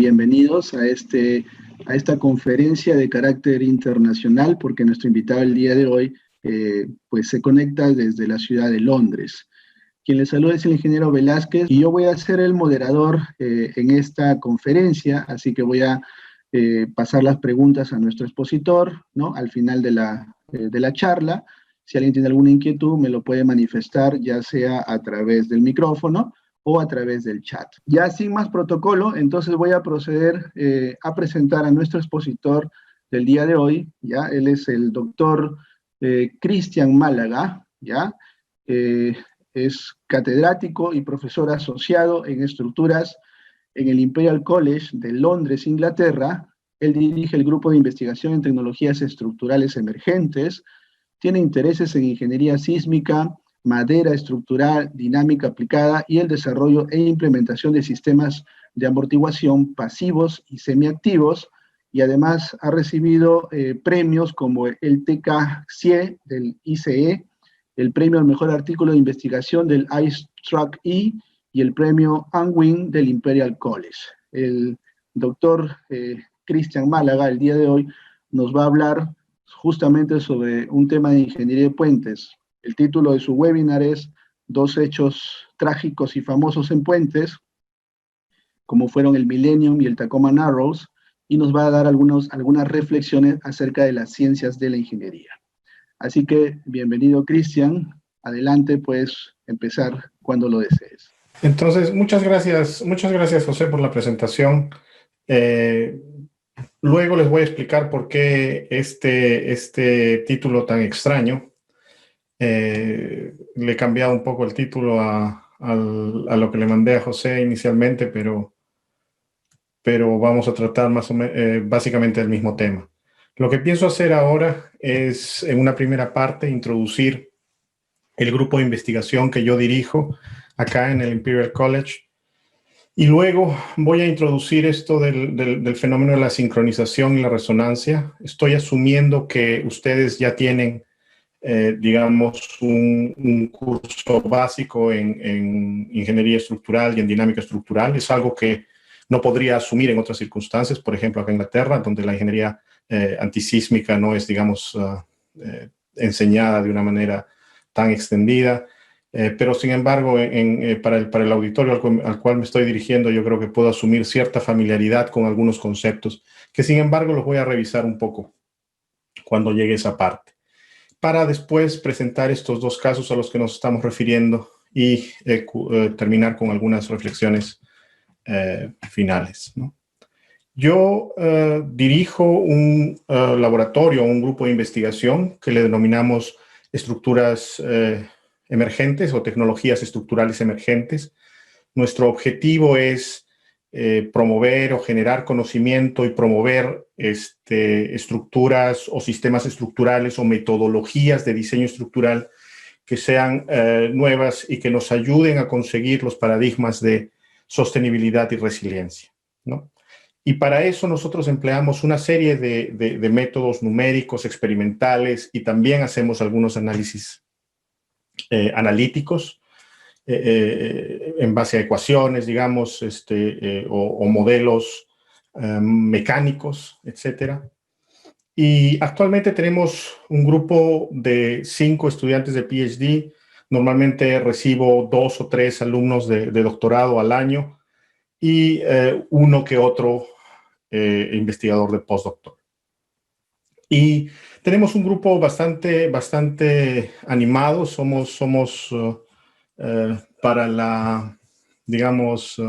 Bienvenidos a esta conferencia de carácter internacional, porque nuestro invitado el día de hoy pues se conecta desde la ciudad de Londres. Quien les saluda es el ingeniero Velázquez y yo voy a ser el moderador en esta conferencia, así que voy a pasar las preguntas a nuestro expositor, ¿no? Al final de la charla. Si alguien tiene alguna inquietud, me lo puede manifestar, ya sea a través del micrófono o a través del chat. Ya sin más protocolo, entonces voy a proceder a presentar a nuestro expositor del día de hoy, ¿ya? Él es el doctor Cristian Málaga, ¿ya? Es catedrático y profesor asociado en estructuras en el Imperial College de Londres, Inglaterra. Él dirige el grupo de investigación en tecnologías estructurales emergentes, tiene intereses en ingeniería sísmica, madera estructural, dinámica aplicada y el desarrollo e implementación de sistemas de amortiguación pasivos y semiactivos, y además ha recibido premios como el TK-CIE del ICE, el premio al mejor artículo de investigación del ISTRAC-E y el premio Unwin del Imperial College. El doctor Cristian Málaga el día de hoy nos va a hablar justamente sobre un tema de ingeniería de puentes. El título de su webinar es Dos hechos trágicos y famosos en puentes, como fueron el Millennium y el Tacoma Narrows, y nos va a dar algunas reflexiones acerca de las ciencias de la ingeniería. Así que, bienvenido, Cristian. Adelante, puedes empezar cuando lo desees. Entonces, muchas gracias, José, por la presentación. Luego les voy a explicar por qué este título tan extraño. Le he cambiado un poco el título a lo que le mandé a José inicialmente, pero vamos a tratar básicamente el mismo tema. Lo que pienso hacer ahora es, en una primera parte, introducir el grupo de investigación que yo dirijo acá en el Imperial College. Y luego voy a introducir esto del fenómeno de la sincronización y la resonancia. Estoy asumiendo que ustedes ya tienen, digamos, un curso básico en ingeniería estructural y en dinámica estructural. Es algo que no podría asumir en otras circunstancias, por ejemplo, acá en Inglaterra, donde la ingeniería antisísmica no es, digamos, enseñada de una manera tan extendida. Pero sin embargo, para el auditorio al cual me estoy dirigiendo, yo creo que puedo asumir cierta familiaridad con algunos conceptos, que sin embargo los voy a revisar un poco cuando llegue esa parte, para después presentar estos dos casos a los que nos estamos refiriendo y terminar con algunas reflexiones finales, ¿no? Yo dirijo un laboratorio, un grupo de investigación que le denominamos estructuras emergentes o tecnologías estructurales emergentes. Nuestro objetivo es promover o generar conocimiento y promover estructuras o sistemas estructurales o metodologías de diseño estructural que sean nuevas y que nos ayuden a conseguir los paradigmas de sostenibilidad y resiliencia, ¿no? Y para eso nosotros empleamos una serie de métodos numéricos, experimentales, y también hacemos algunos análisis analíticos en base a ecuaciones, digamos, o modelos mecánicos, etcétera. Y actualmente tenemos un grupo de 5 estudiantes de PhD. Normalmente recibo 2 o 3 alumnos de doctorado al año y uno que otro investigador de postdoctor. Y tenemos un grupo bastante animado. Somos para la, digamos,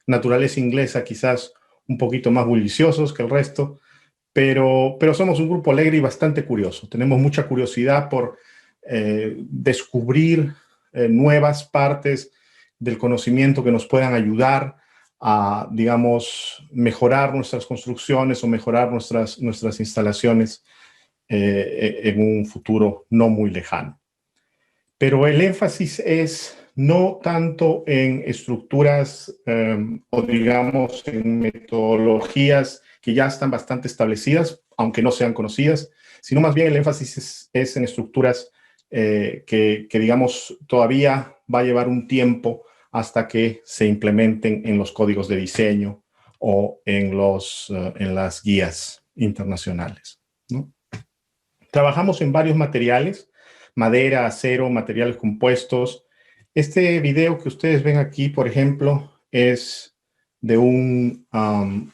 naturaleza inglesa quizás un poquito más bulliciosos que el resto, pero somos un grupo alegre y bastante curioso. Tenemos mucha curiosidad por descubrir nuevas partes del conocimiento que nos puedan ayudar a, digamos, mejorar nuestras construcciones o mejorar nuestras instalaciones en un futuro no muy lejano. Pero el énfasis es no tanto en estructuras o, digamos, en metodologías que ya están bastante establecidas, aunque no sean conocidas, sino más bien el énfasis es en estructuras que, digamos, todavía va a llevar un tiempo hasta que se implementen en los códigos de diseño o en las guías internacionales, ¿no? Trabajamos en varios materiales, madera, acero, materiales compuestos. Este video que ustedes ven aquí, por ejemplo, es de un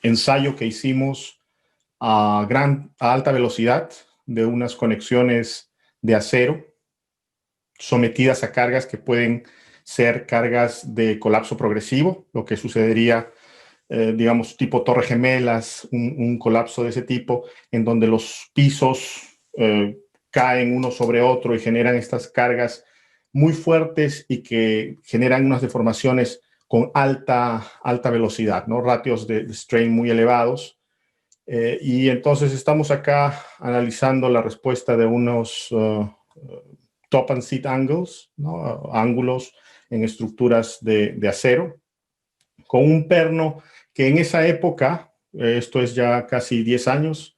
ensayo que hicimos a alta velocidad de unas conexiones de acero sometidas a cargas que pueden ser cargas de colapso progresivo, lo que sucedería, digamos, tipo Torre Gemelas, un colapso de ese tipo, en donde los pisos caen uno sobre otro y generan estas cargas muy fuertes y que generan unas deformaciones con alta velocidad, ¿no? Ratios de strain muy elevados. Y entonces estamos acá analizando la respuesta de unos top and seat angles, ¿no? Ángulos en estructuras de acero, con un perno que en esa época, esto es ya casi 10 años,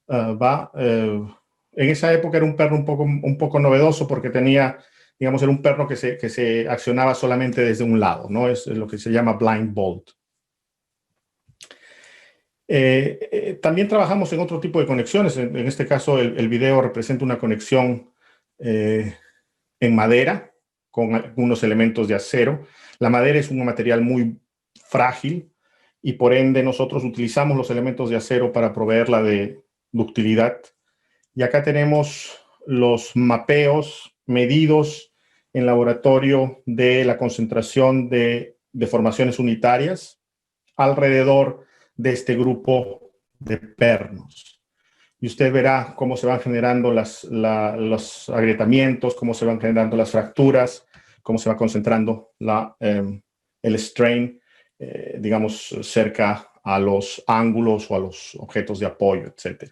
en esa época era un perno un poco novedoso porque tenía, digamos, era un perno que se accionaba solamente desde un lado, ¿no? Es lo que se llama blind bolt. También trabajamos en otro tipo de conexiones. En este caso, el video representa una conexión en madera con algunos elementos de acero. La madera es un material muy frágil y por ende nosotros utilizamos los elementos de acero para proveerla de ductilidad. Y acá tenemos los mapeos medidos en laboratorio de la concentración de deformaciones unitarias alrededor de este grupo de pernos. Y usted verá cómo se van generando los agrietamientos, cómo se van generando las fracturas, cómo se va concentrando el strain, digamos, cerca a los ángulos o a los objetos de apoyo, etc.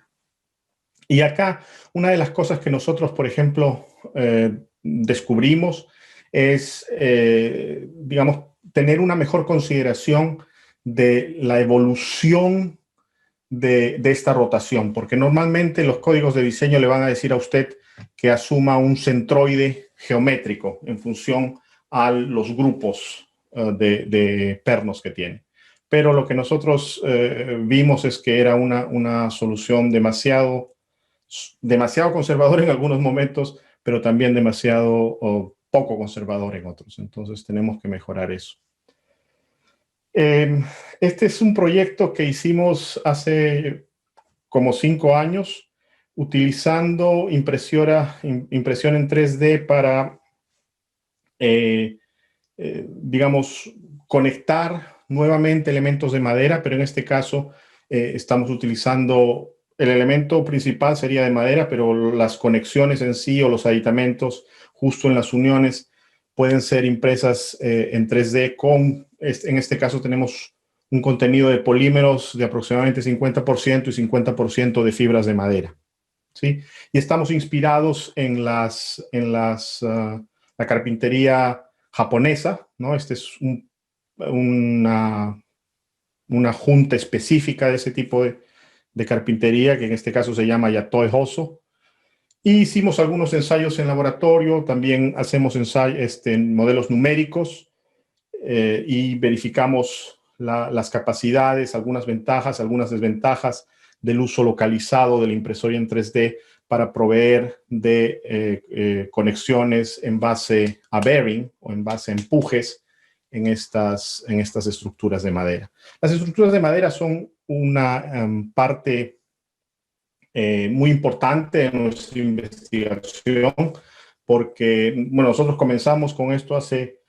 Y acá, una de las cosas que nosotros, por ejemplo, descubrimos es, digamos, tener una mejor consideración de la evolución de esta rotación, porque normalmente los códigos de diseño le van a decir a usted que asuma un centroide geométrico en función a los grupos de pernos que tiene. Pero lo que nosotros vimos es que era una solución demasiado conservadora en algunos momentos, pero también demasiado poco conservador en otros. Entonces tenemos que mejorar eso. Este es un proyecto que hicimos hace como 5 años, utilizando impresión en 3D para, digamos, conectar nuevamente elementos de madera, pero en este caso estamos utilizando, el elemento principal sería de madera, pero las conexiones en sí o los aditamentos justo en las uniones pueden ser impresas en 3D en este caso tenemos un contenido de polímeros de aproximadamente 50% y 50% de fibras de madera, ¿sí? Y estamos inspirados en la carpintería japonesa, ¿no? Este es una junta específica de ese tipo de carpintería, que en este caso se llama Yatoi Hoso. Y hicimos algunos ensayos en laboratorio, también hacemos modelos numéricos y verificamos las capacidades, algunas ventajas, algunas desventajas del uso localizado de la impresora en 3D para proveer de conexiones en base a bearing o en base a empujes en estas estructuras de madera. Las estructuras de madera son una parte muy importante en nuestra investigación porque, bueno, nosotros comenzamos con esto hace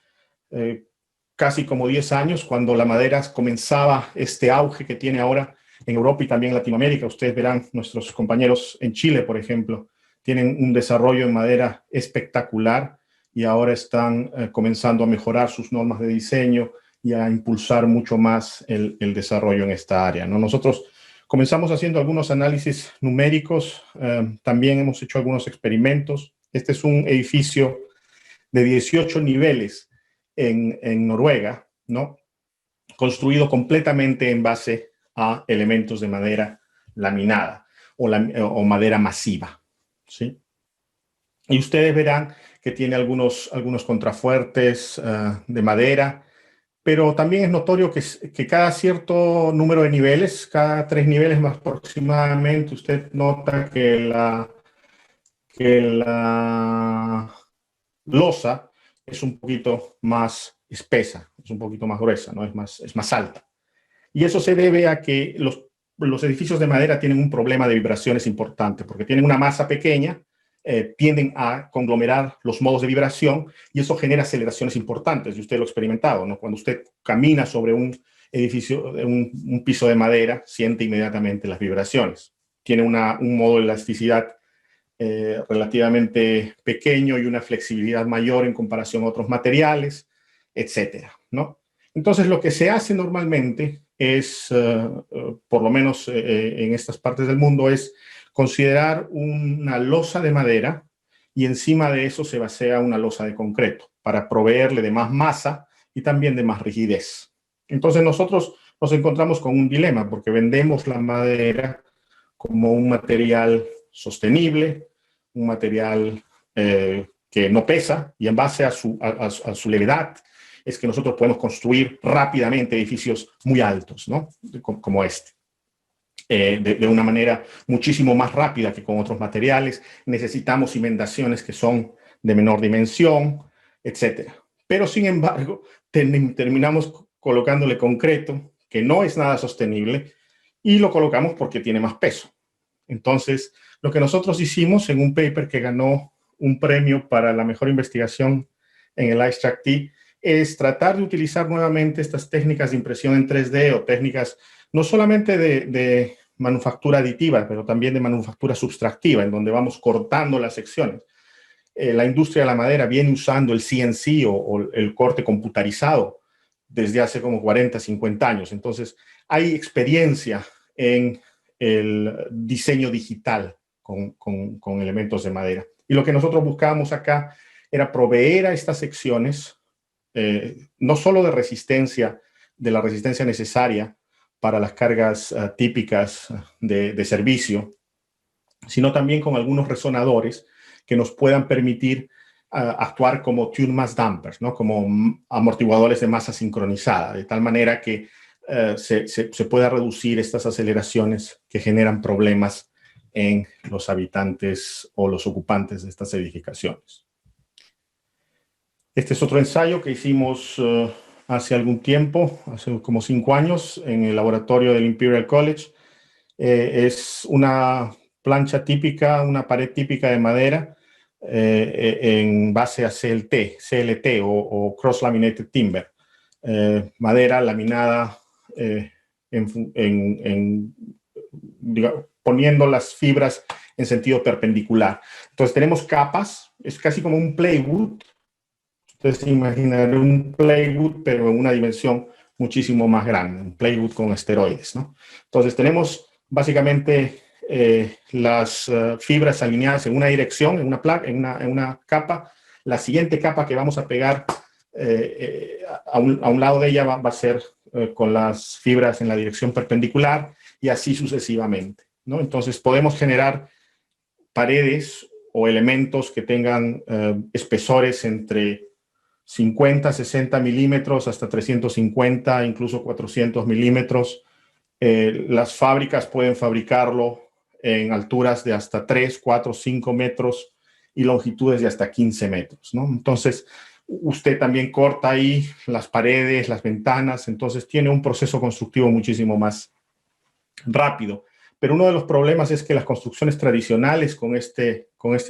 casi como 10 años, cuando la madera comenzaba este auge que tiene ahora en Europa y también en Latinoamérica. Ustedes verán, nuestros compañeros en Chile, por ejemplo, tienen un desarrollo en madera espectacular y ahora están comenzando a mejorar sus normas de diseño y a impulsar mucho más el desarrollo en esta área, ¿no? Nosotros comenzamos haciendo algunos análisis numéricos, también hemos hecho algunos experimentos. Este es un edificio de 18 niveles en Noruega, ¿no? Construido completamente en base a elementos de madera laminada o madera masiva, ¿sí? Y ustedes verán que tiene algunos contrafuertes de madera, pero también es notorio que cada cierto número de niveles, cada 3 niveles más aproximadamente, usted nota que la losa es un poquito más espesa, es un poquito más gruesa, ¿no? Es más alta. Y eso se debe a que los edificios de madera tienen un problema de vibraciones importante, porque tienen una masa pequeña, tienden a conglomerar los modos de vibración y eso genera aceleraciones importantes. Y usted lo ha experimentado, ¿no? Cuando usted camina sobre un edificio, un piso de madera, siente inmediatamente las vibraciones. Tiene un modo de elasticidad relativamente pequeño y una flexibilidad mayor en comparación a otros materiales, etcétera, ¿no? Entonces, lo que se hace normalmente es, por lo menos en estas partes del mundo, es considerar una losa de madera y encima de eso se basea una losa de concreto para proveerle de más masa y también de más rigidez. Entonces, nosotros nos encontramos con un dilema porque vendemos la madera como un material sostenible, un material que no pesa y en base a su levedad es que nosotros podemos construir rápidamente edificios muy altos, ¿no? Como este. De una manera muchísimo más rápida que con otros materiales. Necesitamos cimentaciones que son de menor dimensión, etcétera. Pero, sin embargo, terminamos colocándole concreto, que no es nada sostenible, y lo colocamos porque tiene más peso. Entonces, lo que nosotros hicimos en un paper que ganó un premio para la mejor investigación en el ISTRAC-T es tratar de utilizar nuevamente estas técnicas de impresión en 3D o técnicas no solamente de manufactura aditiva, pero también de manufactura subtractiva, en donde vamos cortando las secciones. La industria de la madera viene usando el CNC o el corte computarizado desde hace como 40, 50 años. Entonces, hay experiencia en el diseño digital con elementos de madera. Y lo que nosotros buscábamos acá era proveer a estas secciones no solo de la resistencia necesaria para las cargas típicas de servicio, sino también con algunos resonadores que nos puedan permitir actuar como tune mass dampers, ¿no? Como amortiguadores de masa sincronizada, de tal manera que se pueda reducir estas aceleraciones que generan problemas en los habitantes o los ocupantes de estas edificaciones. Este es otro ensayo que hicimos hace algún tiempo, hace como 5 años, en el laboratorio del Imperial College. Es una plancha típica, una pared típica de madera en base a CLT o Cross Laminated Timber. Madera laminada poniendo las fibras en sentido perpendicular. Entonces tenemos capas, es casi como un plywood. Ustedes se imaginarán un plywood, pero en una dimensión muchísimo más grande, un plywood con esteroides, ¿no? Entonces tenemos básicamente las fibras alineadas en una dirección, en una capa. La siguiente capa que vamos a pegar a un lado de ella va a ser con las fibras en la dirección perpendicular y así sucesivamente, ¿no? Entonces podemos generar paredes o elementos que tengan espesores entre 50, 60 milímetros hasta 350, incluso 400 milímetros. Las fábricas pueden fabricarlo en alturas de hasta 3, 4, 5 metros y longitudes de hasta 15 metros, ¿no? Entonces, usted también corta ahí las paredes, las ventanas, entonces tiene un proceso constructivo muchísimo más rápido. Pero uno de los problemas es que las construcciones tradicionales con este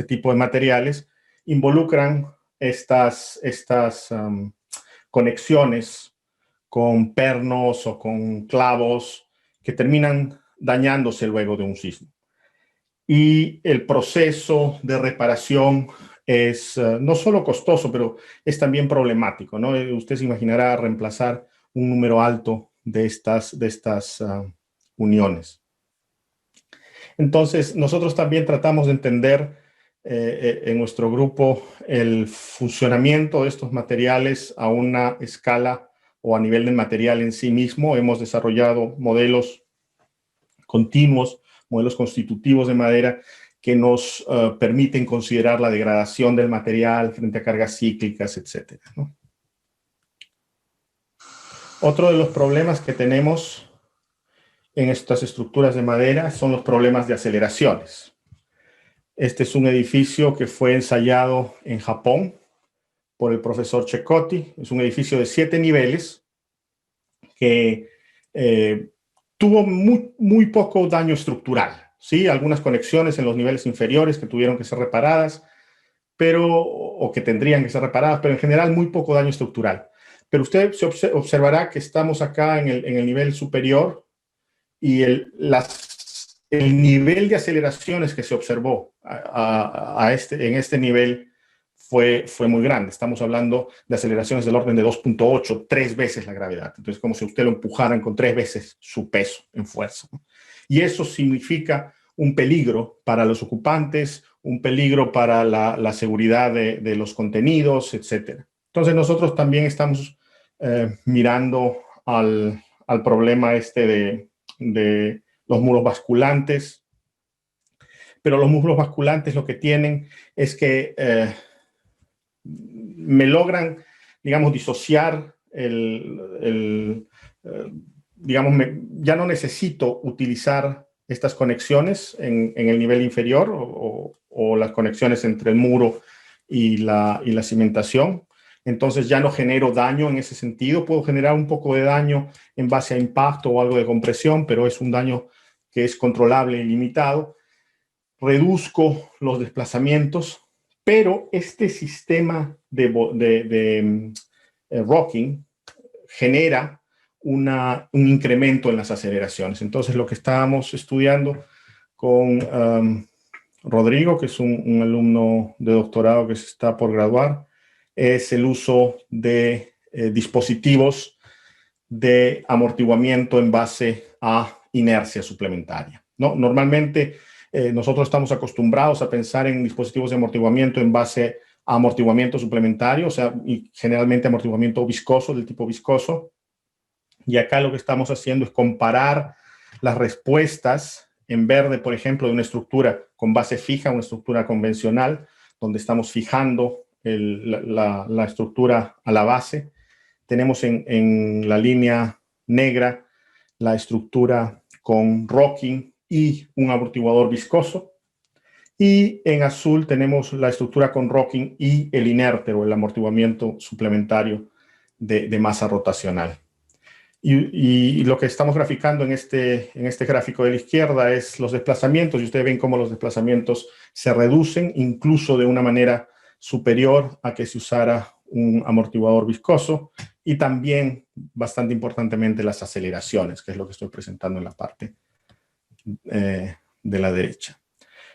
tipo de materiales involucran estas conexiones con pernos o con clavos que terminan dañándose luego de un sismo. Y el proceso de reparación es no solo costoso, pero es también problemático, ¿no? Usted se imaginará reemplazar un número alto de estas uniones. Entonces, nosotros también tratamos de entender en nuestro grupo el funcionamiento de estos materiales a una escala o a nivel del material en sí mismo. Hemos desarrollado modelos continuos, modelos constitutivos de madera que nos permiten considerar la degradación del material frente a cargas cíclicas, etcétera, ¿no? Otro de los problemas que tenemos en estas estructuras de madera son los problemas de aceleraciones. Este es un edificio que fue ensayado en Japón por el profesor Cecotti. Es un edificio de 7 niveles que tuvo muy poco daño estructural. ¿Sí? Algunas conexiones en los niveles inferiores que tuvieron que ser reparadas, o que tendrían que ser reparadas, pero en general muy poco daño estructural. Pero usted observará que estamos acá en el nivel superior y el nivel de aceleraciones que se observó en este nivel fue muy grande. Estamos hablando de aceleraciones del orden de 2.8, 3 veces la gravedad. Entonces, como si usted lo empujaran con 3 veces su peso en fuerza. Y eso significa un peligro para los ocupantes, un peligro para la seguridad de los contenidos, etc. Entonces, nosotros también estamos mirando al problema de los muros basculantes, pero los muros basculantes lo que tienen es que me logran, digamos, disociar digamos, ya no necesito utilizar estas conexiones en el nivel inferior o las conexiones entre el muro y la cimentación. Entonces ya no genero daño en ese sentido. Puedo generar un poco de daño en base a impacto o algo de compresión, pero es un daño que es controlable y limitado. Reduzco los desplazamientos, pero este sistema de rocking genera un incremento en las aceleraciones. Entonces, lo que estábamos estudiando con Rodrigo, que es un alumno de doctorado que se está por graduar, es el uso de dispositivos de amortiguamiento en base a inercia suplementaria, ¿no? Normalmente nosotros estamos acostumbrados a pensar en dispositivos de amortiguamiento en base a amortiguamiento suplementario, o sea, y generalmente amortiguamiento viscoso, del tipo viscoso. Y acá lo que estamos haciendo es comparar las respuestas en verde, por ejemplo, de una estructura con base fija, una estructura convencional, donde estamos fijando la estructura a la base. Tenemos en la línea negra la estructura con rocking y un amortiguador viscoso. Y en azul tenemos la estructura con rocking y el inerte o el amortiguamiento suplementario de masa rotacional. Y lo que estamos graficando en este gráfico de la izquierda es los desplazamientos, y ustedes ven cómo los desplazamientos se reducen, incluso de una manera superior a que se usara un amortiguador viscoso, y también, bastante importantemente, las aceleraciones, que es lo que estoy presentando en la parte de la derecha.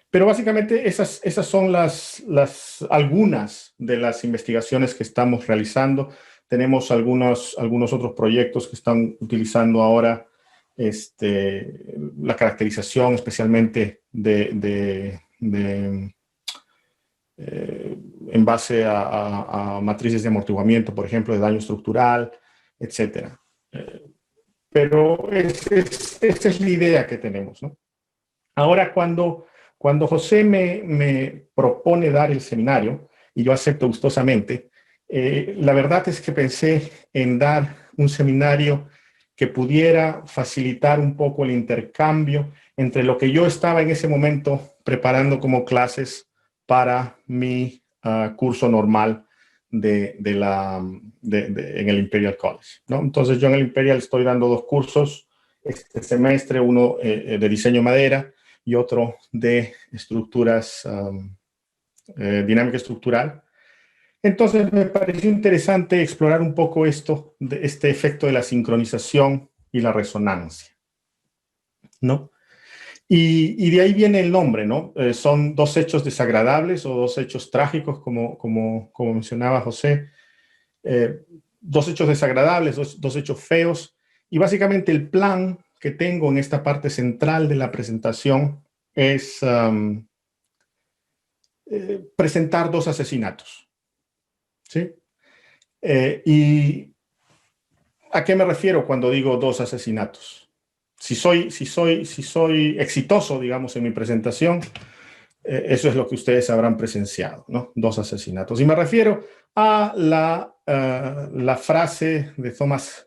Pero básicamente esas son algunas de las investigaciones que estamos realizando. Tenemos algunos otros proyectos que están utilizando ahora la caracterización, especialmente en base a matrices de amortiguamiento, por ejemplo, de daño estructural, etc. Pero esa es la idea que tenemos, ¿no? Ahora, cuando José me propone dar el seminario, y yo acepto gustosamente, la verdad es que pensé en dar un seminario que pudiera facilitar un poco el intercambio entre lo que yo estaba en ese momento preparando como clases para mi curso normal en el Imperial College, ¿no? Entonces yo en el Imperial estoy dando 2 cursos este semestre, uno de diseño madera y otro de estructuras, dinámica estructural. Entonces me pareció interesante explorar un poco este efecto de la sincronización y la resonancia, ¿no? Y de ahí viene el nombre, ¿no? Son 2 hechos desagradables o 2 hechos trágicos, como mencionaba José. 2 hechos desagradables, dos hechos feos. Y básicamente el plan que tengo en esta parte central de la presentación es presentar 2 asesinatos. ¿Sí? ¿Y a qué me refiero cuando digo 2 asesinatos? Si soy exitoso, digamos, en mi presentación, eso es lo que ustedes habrán presenciado, ¿no? 2 asesinatos. Y me refiero a la frase de Thomas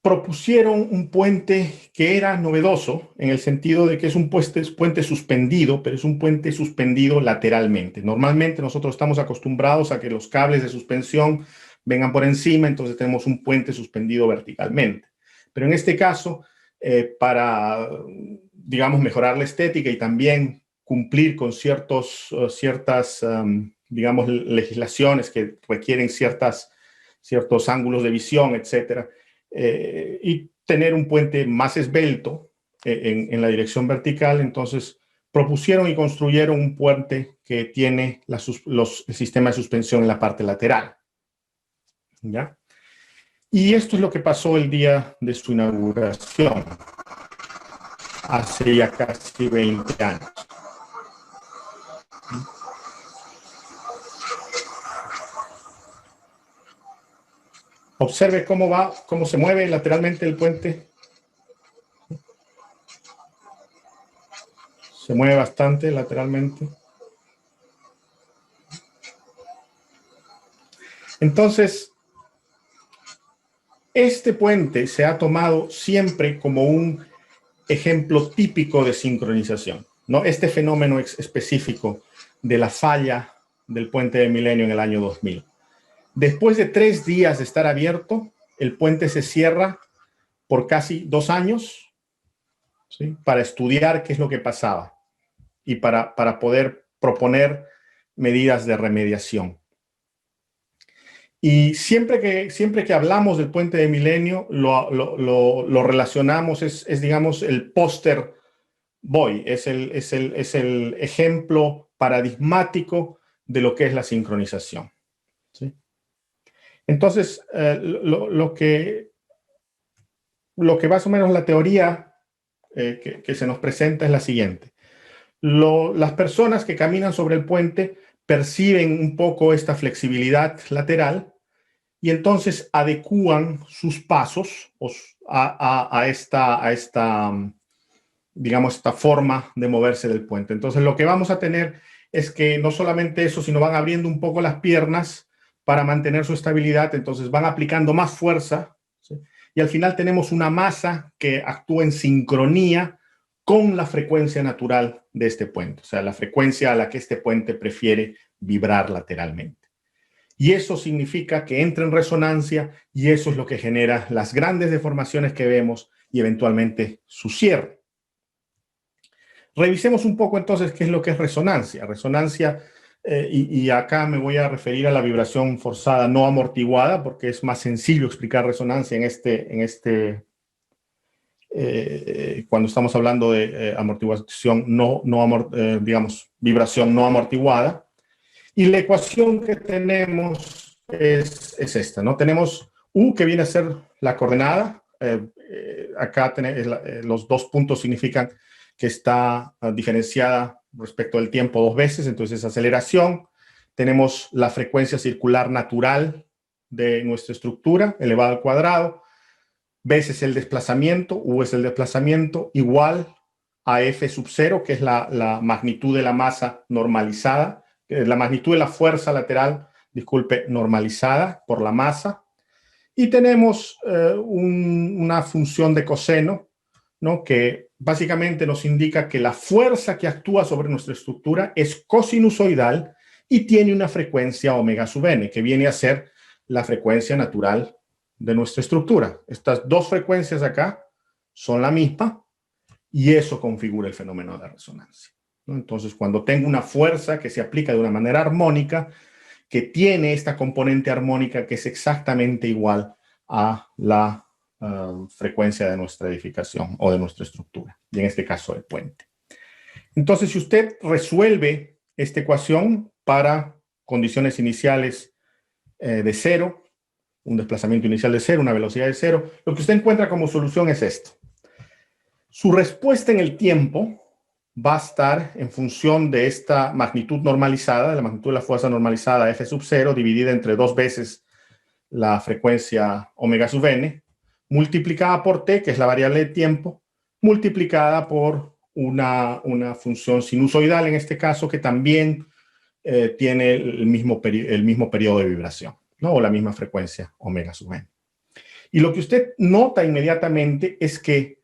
propusieron un puente que era novedoso en el sentido de que es un puente suspendido, pero es un puente suspendido lateralmente. Normalmente nosotros estamos acostumbrados a que los cables de suspensión vengan por encima, entonces tenemos un puente suspendido verticalmente. Pero en este caso, para, digamos, mejorar la estética y también cumplir con ciertas, digamos, legislaciones que requieren ciertos ángulos de visión, etcétera, y tener un puente más esbelto en la dirección vertical, entonces propusieron y construyeron un puente que tiene el sistema de suspensión en la parte lateral. ¿Ya? Y esto es lo que pasó el día de su inauguración, hace ya casi 20 años. Observe cómo va, cómo se mueve lateralmente el puente. Se mueve bastante lateralmente. Entonces, este puente se ha tomado siempre como un ejemplo típico de sincronización, ¿no? Este fenómeno específico de la falla del puente de Milenio en el año 2000. Después de 3 días de estar abierto, el puente se cierra por casi 2 años, ¿sí? Para estudiar qué es lo que pasaba y para poder proponer medidas de remediación. Y siempre que hablamos del puente de Milenio, lo relacionamos, digamos, el póster boy, es el ejemplo paradigmático de lo que es la sincronización, ¿sí? Entonces, lo que más o menos la teoría que se nos presenta es la siguiente. Las personas que caminan sobre el puente perciben un poco esta flexibilidad lateral y entonces adecúan sus pasos a esta, digamos, esta forma de moverse del puente. Entonces, lo que vamos a tener es que no solamente eso, sino van abriendo un poco las piernas para mantener su estabilidad, entonces van aplicando más fuerza, ¿sí? Y al final tenemos una masa que actúa en sincronía con la frecuencia natural de este puente, o sea, la frecuencia a la que este puente prefiere vibrar lateralmente. Y eso significa que entra en resonancia y eso es lo que genera las grandes deformaciones que vemos y eventualmente su cierre. Revisemos un poco entonces qué es lo que es resonancia. Resonancia, y acá me voy a referir a la vibración forzada no amortiguada porque es más sencillo explicar resonancia cuando estamos hablando de amortiguación digamos, vibración no amortiguada. Y la ecuación que tenemos es esta, ¿no? Tenemos U, que viene a ser la coordenada. Acá los 2 puntos significan que está diferenciada respecto del tiempo 2 veces, entonces es aceleración. Tenemos la frecuencia circular natural de nuestra estructura, elevado al cuadrado, veces el desplazamiento, U es el desplazamiento, igual a F sub 0, que es la magnitud de la masa normalizada, la magnitud de la fuerza lateral, disculpe, normalizada por la masa. Y tenemos una función de coseno, ¿no? Que básicamente nos indica que la fuerza que actúa sobre nuestra estructura es cosinusoidal y tiene una frecuencia omega sub n, que viene a ser la frecuencia natural de nuestra estructura. Estas 2 frecuencias acá son la misma y eso configura el fenómeno de resonancia, ¿no? Entonces, cuando tengo una fuerza que se aplica de una manera armónica, que tiene esta componente armónica que es exactamente igual a la frecuencia de nuestra edificación o de nuestra estructura, y en este caso el puente. Entonces, si usted resuelve esta ecuación para condiciones iniciales de 0, un desplazamiento inicial de 0, una velocidad de 0, lo que usted encuentra como solución es esto. Su respuesta en el tiempo va a estar en función de esta magnitud normalizada, de la magnitud de la fuerza normalizada F sub 0, dividida entre 2 veces la frecuencia omega sub n, multiplicada por t, que es la variable de tiempo, multiplicada por una función sinusoidal, en este caso, que también tiene el mismo periodo de vibración, ¿no? O la misma frecuencia omega sub n. Y lo que usted nota inmediatamente es que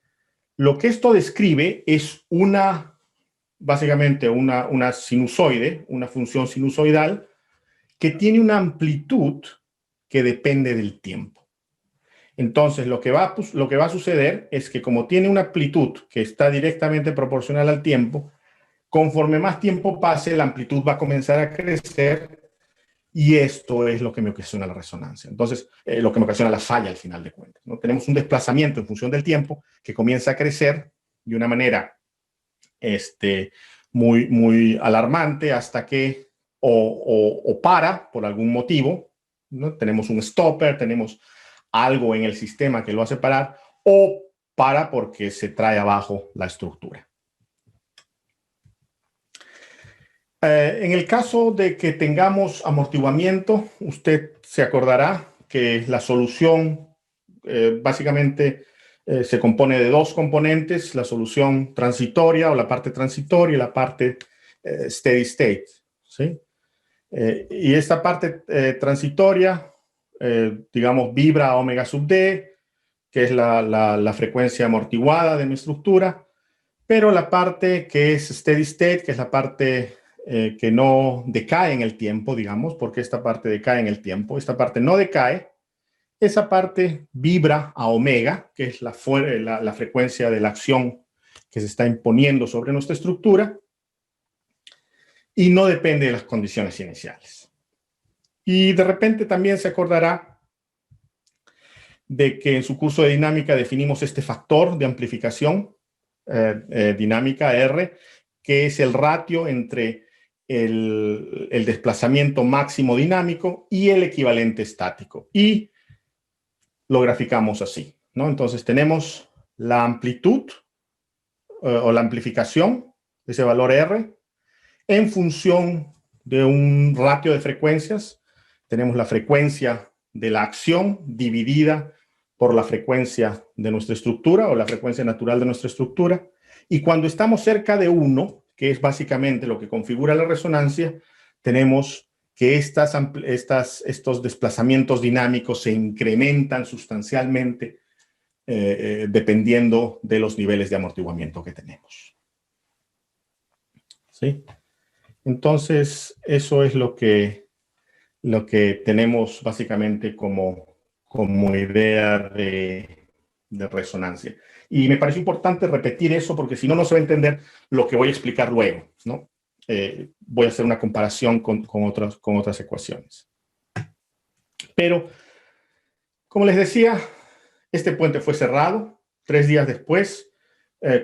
lo que esto describe es básicamente una sinusoide, una función sinusoidal, que tiene una amplitud que depende del tiempo. Entonces, lo que va a suceder es que como tiene una amplitud que está directamente proporcional al tiempo, conforme más tiempo pase, la amplitud va a comenzar a crecer y esto es lo que me ocasiona la resonancia. Entonces, lo que me ocasiona la falla al final de cuentas, ¿no? Tenemos un desplazamiento en función del tiempo que comienza a crecer de una manera muy, muy alarmante hasta que o para por algún motivo, ¿no? Tenemos un stopper, tenemos algo en el sistema que lo hace parar, o para porque se trae abajo la estructura. En el caso de que tengamos amortiguamiento, usted se acordará que la solución básicamente se compone de dos componentes, la solución transitoria o la parte transitoria y la parte steady state, ¿sí? Y esta parte transitoria, digamos, vibra a omega sub d, que es la frecuencia amortiguada de mi estructura, pero la parte que es steady state, que es la parte que no decae en el tiempo, digamos, porque esta parte decae en el tiempo, esta parte no decae, esa parte vibra a omega, que es la frecuencia de la acción que se está imponiendo sobre nuestra estructura, y no depende de las condiciones iniciales. Y de repente también se acordará de que en su curso de dinámica definimos este factor de amplificación dinámica R, que es el ratio entre el desplazamiento máximo dinámico y el equivalente estático. Y lo graficamos así, ¿no? Entonces tenemos la amplitud o la amplificación de ese valor R en función de un ratio de frecuencias. Tenemos la frecuencia de la acción dividida por la frecuencia de nuestra estructura o la frecuencia natural de nuestra estructura. Y cuando estamos cerca de 1, que es básicamente lo que configura la resonancia, tenemos que estos desplazamientos dinámicos se incrementan sustancialmente dependiendo de los niveles de amortiguamiento que tenemos. ¿Sí? Entonces, eso es lo que tenemos básicamente como idea de resonancia. Y me parece importante repetir eso porque si no, no se va a entender lo que voy a explicar luego, ¿no? Voy a hacer una comparación con otras ecuaciones. Pero, como les decía, este puente fue cerrado 3 días después.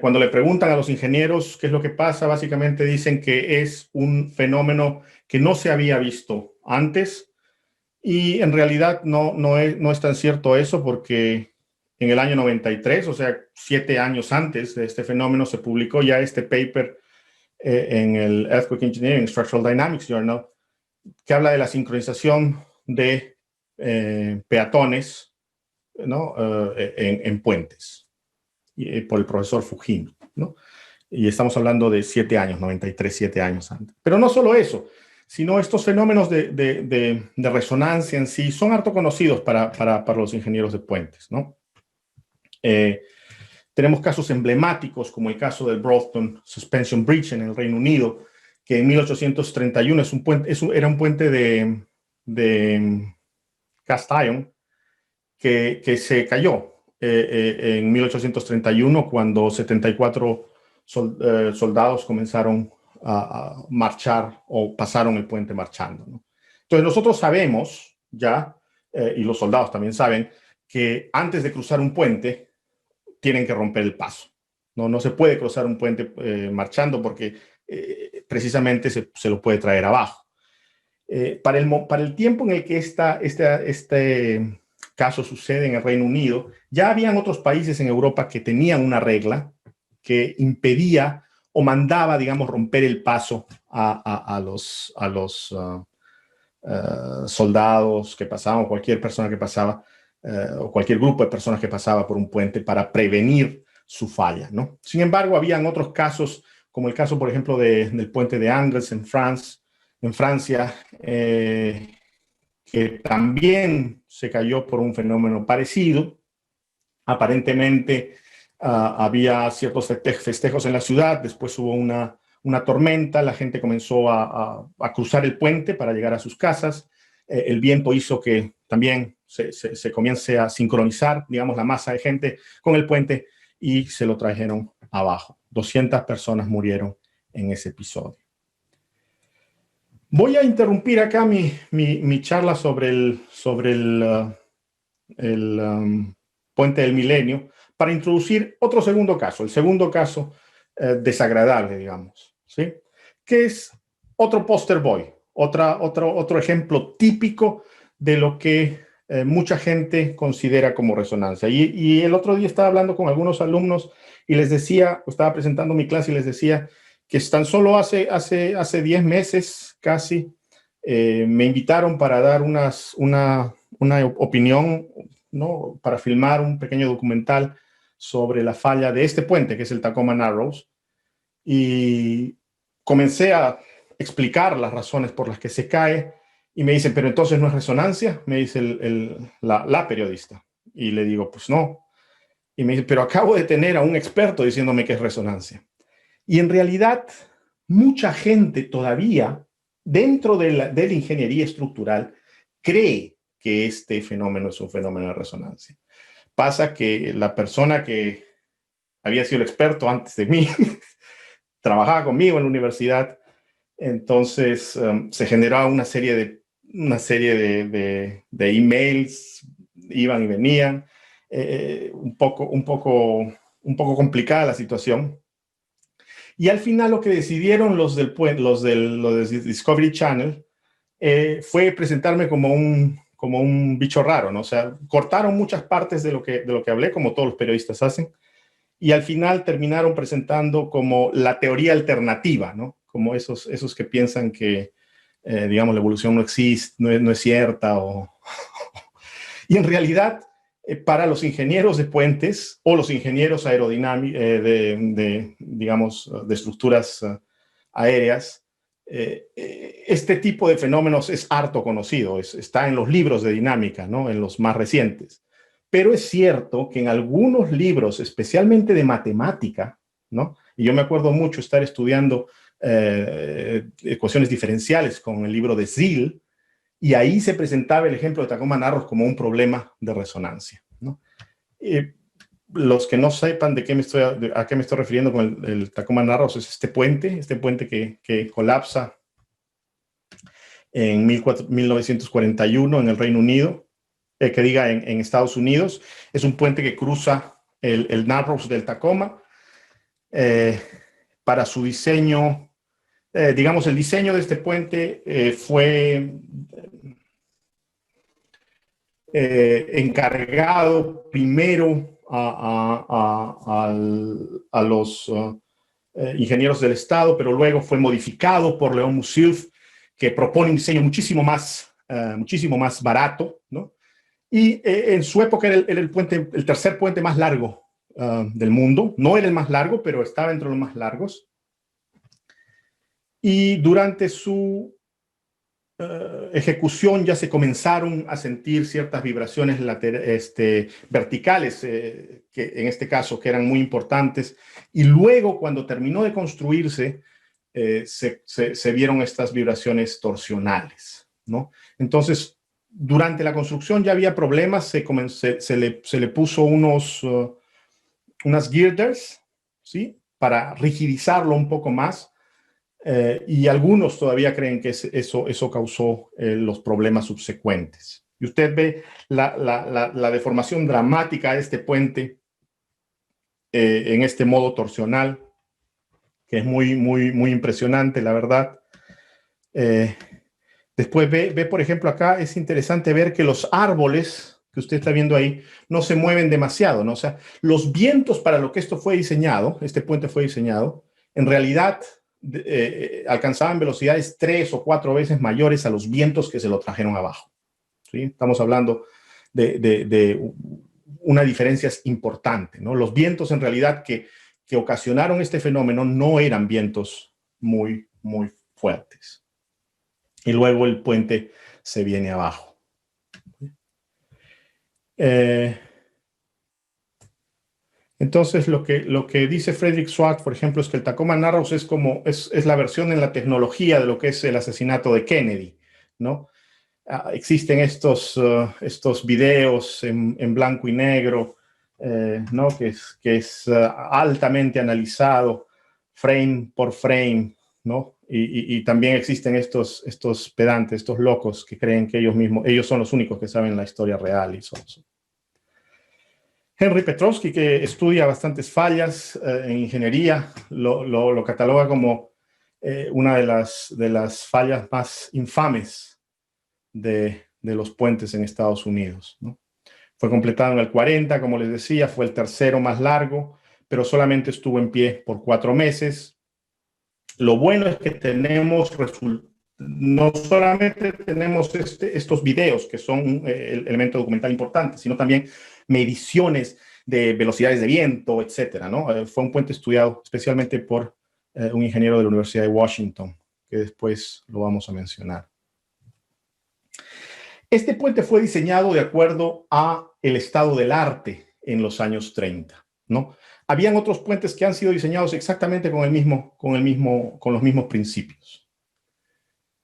Cuando le preguntan a los ingenieros qué es lo que pasa, básicamente dicen que es un fenómeno que no se había visto antes. Y en realidad no es tan cierto eso porque en el año 93, o sea, 7 años antes de este fenómeno, se publicó ya este paper en el Earthquake Engineering Structural Dynamics Journal, que habla de la sincronización de peatones, ¿no? en puentes, por el profesor Fujino, ¿no? Y estamos hablando de 7 años, 93, 7 años antes. Pero no solo eso, sino estos fenómenos de resonancia en sí son harto conocidos para los ingenieros de puentes, ¿no? Tenemos casos emblemáticos como el caso del Broughton Suspension Bridge en el Reino Unido, que en 1831 era un puente de cast iron que se cayó en 1831 cuando 74 soldados comenzaron a marchar o pasaron el puente marchando, ¿no? Entonces nosotros sabemos ya, y los soldados también saben, que antes de cruzar un puente tienen que romper el paso. No se puede cruzar un puente marchando porque precisamente se lo puede traer abajo. Para el tiempo en el que este caso sucede en el Reino Unido, ya habían otros países en Europa que tenían una regla que impedía o mandaba, digamos, romper el paso a los soldados que pasaban, o cualquier persona que pasaba, o cualquier grupo de personas que pasaba por un puente para prevenir su falla, ¿no? Sin embargo, habían otros casos, como el caso, por ejemplo, del puente de Angers en Francia, que también se cayó por un fenómeno parecido. Aparentemente había ciertos festejos en la ciudad, después hubo una tormenta, la gente comenzó a cruzar el puente para llegar a sus casas. El viento hizo que también se comience a sincronizar, digamos, la masa de gente con el puente y se lo trajeron abajo. 200 personas murieron en ese episodio. Voy a interrumpir acá mi charla sobre el Puente del Milenio para introducir otro segundo caso, el segundo caso desagradable, digamos, ¿sí? Que es otro poster boy, otro ejemplo típico de lo que mucha gente considera como resonancia. Y el otro día estaba hablando con algunos alumnos y les decía, estaba presentando mi clase y les decía que tan solo hace 10 meses casi me invitaron para dar una opinión, ¿no? Para filmar un pequeño documental sobre la falla de este puente, que es el Tacoma Narrows, y comencé a explicar las razones por las que se cae, y me dicen, pero entonces no es resonancia, me dice la periodista, y le digo, pues no, y me dice, pero acabo de tener a un experto diciéndome que es resonancia. Y en realidad, mucha gente todavía, dentro de la ingeniería estructural, cree que este fenómeno es un fenómeno de resonancia. Pasa que la persona que había sido el experto antes de mí, trabajaba conmigo en la universidad, entonces se generaba una serie de emails, iban y venían, un poco complicada la situación. Y al final lo que decidieron los de Discovery Channel fue presentarme como un bicho raro, ¿no? O sea, cortaron muchas partes de lo que hablé, como todos los periodistas hacen, y al final terminaron presentando como la teoría alternativa, ¿no? Como esos que piensan que, digamos, la evolución no existe, no es cierta, y en realidad, para los ingenieros de puentes o los ingenieros aerodinámicos, digamos, de estructuras aéreas, este tipo de fenómenos es harto conocido, está en los libros de dinámica, ¿no? En los más recientes. Pero es cierto que en algunos libros, especialmente de matemática, ¿no? Y yo me acuerdo mucho estar estudiando ecuaciones diferenciales con el libro de Zeil, y ahí se presentaba el ejemplo de Tacoma Narrows como un problema de resonancia, ¿no? Los que no sepan a qué me estoy refiriendo con el Tacoma Narrows, es este puente que colapsa en 1941 en el Reino Unido, en Estados Unidos. Es un puente que cruza el Narrows del Tacoma. Para su diseño, digamos, el diseño de este puente fue encargado primero a los ingenieros del Estado, pero luego fue modificado por Leon Musilf, que propone un diseño muchísimo más barato, ¿no? Y en su época era el tercer puente más largo del mundo. No era el más largo, pero estaba entre los más largos. Y durante su ejecución ya se comenzaron a sentir ciertas vibraciones verticales, que en este caso que eran muy importantes, y luego cuando terminó de construirse se vieron estas vibraciones torsionales, ¿no? Entonces, durante la construcción ya había problemas, se le puso unas girders, ¿sí? Para rigidizarlo un poco más. Y algunos todavía creen que eso causó los problemas subsecuentes. Y usted ve la deformación dramática de este puente en este modo torsional, que es muy, muy, muy impresionante, la verdad. Después ve, por ejemplo, acá es interesante ver que los árboles que usted está viendo ahí no se mueven demasiado, ¿no? O sea, los vientos para lo que este puente fue diseñado, en realidad alcanzaban velocidades 3 o 4 veces mayores a los vientos que se lo trajeron abajo, ¿sí? Estamos hablando de una diferencia importante, ¿no? Los vientos en realidad que ocasionaron este fenómeno no eran vientos muy, muy fuertes. Y luego el puente se viene abajo. Entonces, lo que dice Frederick Schwartz, por ejemplo, es que el Tacoma Narrows es la versión en la tecnología de lo que es el asesinato de Kennedy, ¿no? Existen estos videos en blanco y negro, ¿no? que es altamente analizado, frame por frame, ¿no? Y también existen estos pedantes, estos locos que creen que ellos son los únicos que saben la historia real y son. Henry Petrowski, que estudia bastantes fallas en ingeniería, lo cataloga como una de las fallas más infames de los puentes en Estados Unidos, ¿no? Fue completado en el 40, como les decía, fue el tercero más largo, pero solamente estuvo en pie por 4 meses. Lo bueno es que no solamente tenemos estos videos, que son el elemento documental importante, sino también mediciones de velocidades de viento, etcétera, ¿no? Fue un puente estudiado especialmente por un ingeniero de la Universidad de Washington, que después lo vamos a mencionar. Este puente fue diseñado de acuerdo a el estado del arte en los años 30, ¿no? Habían otros puentes que han sido diseñados exactamente con los mismos principios,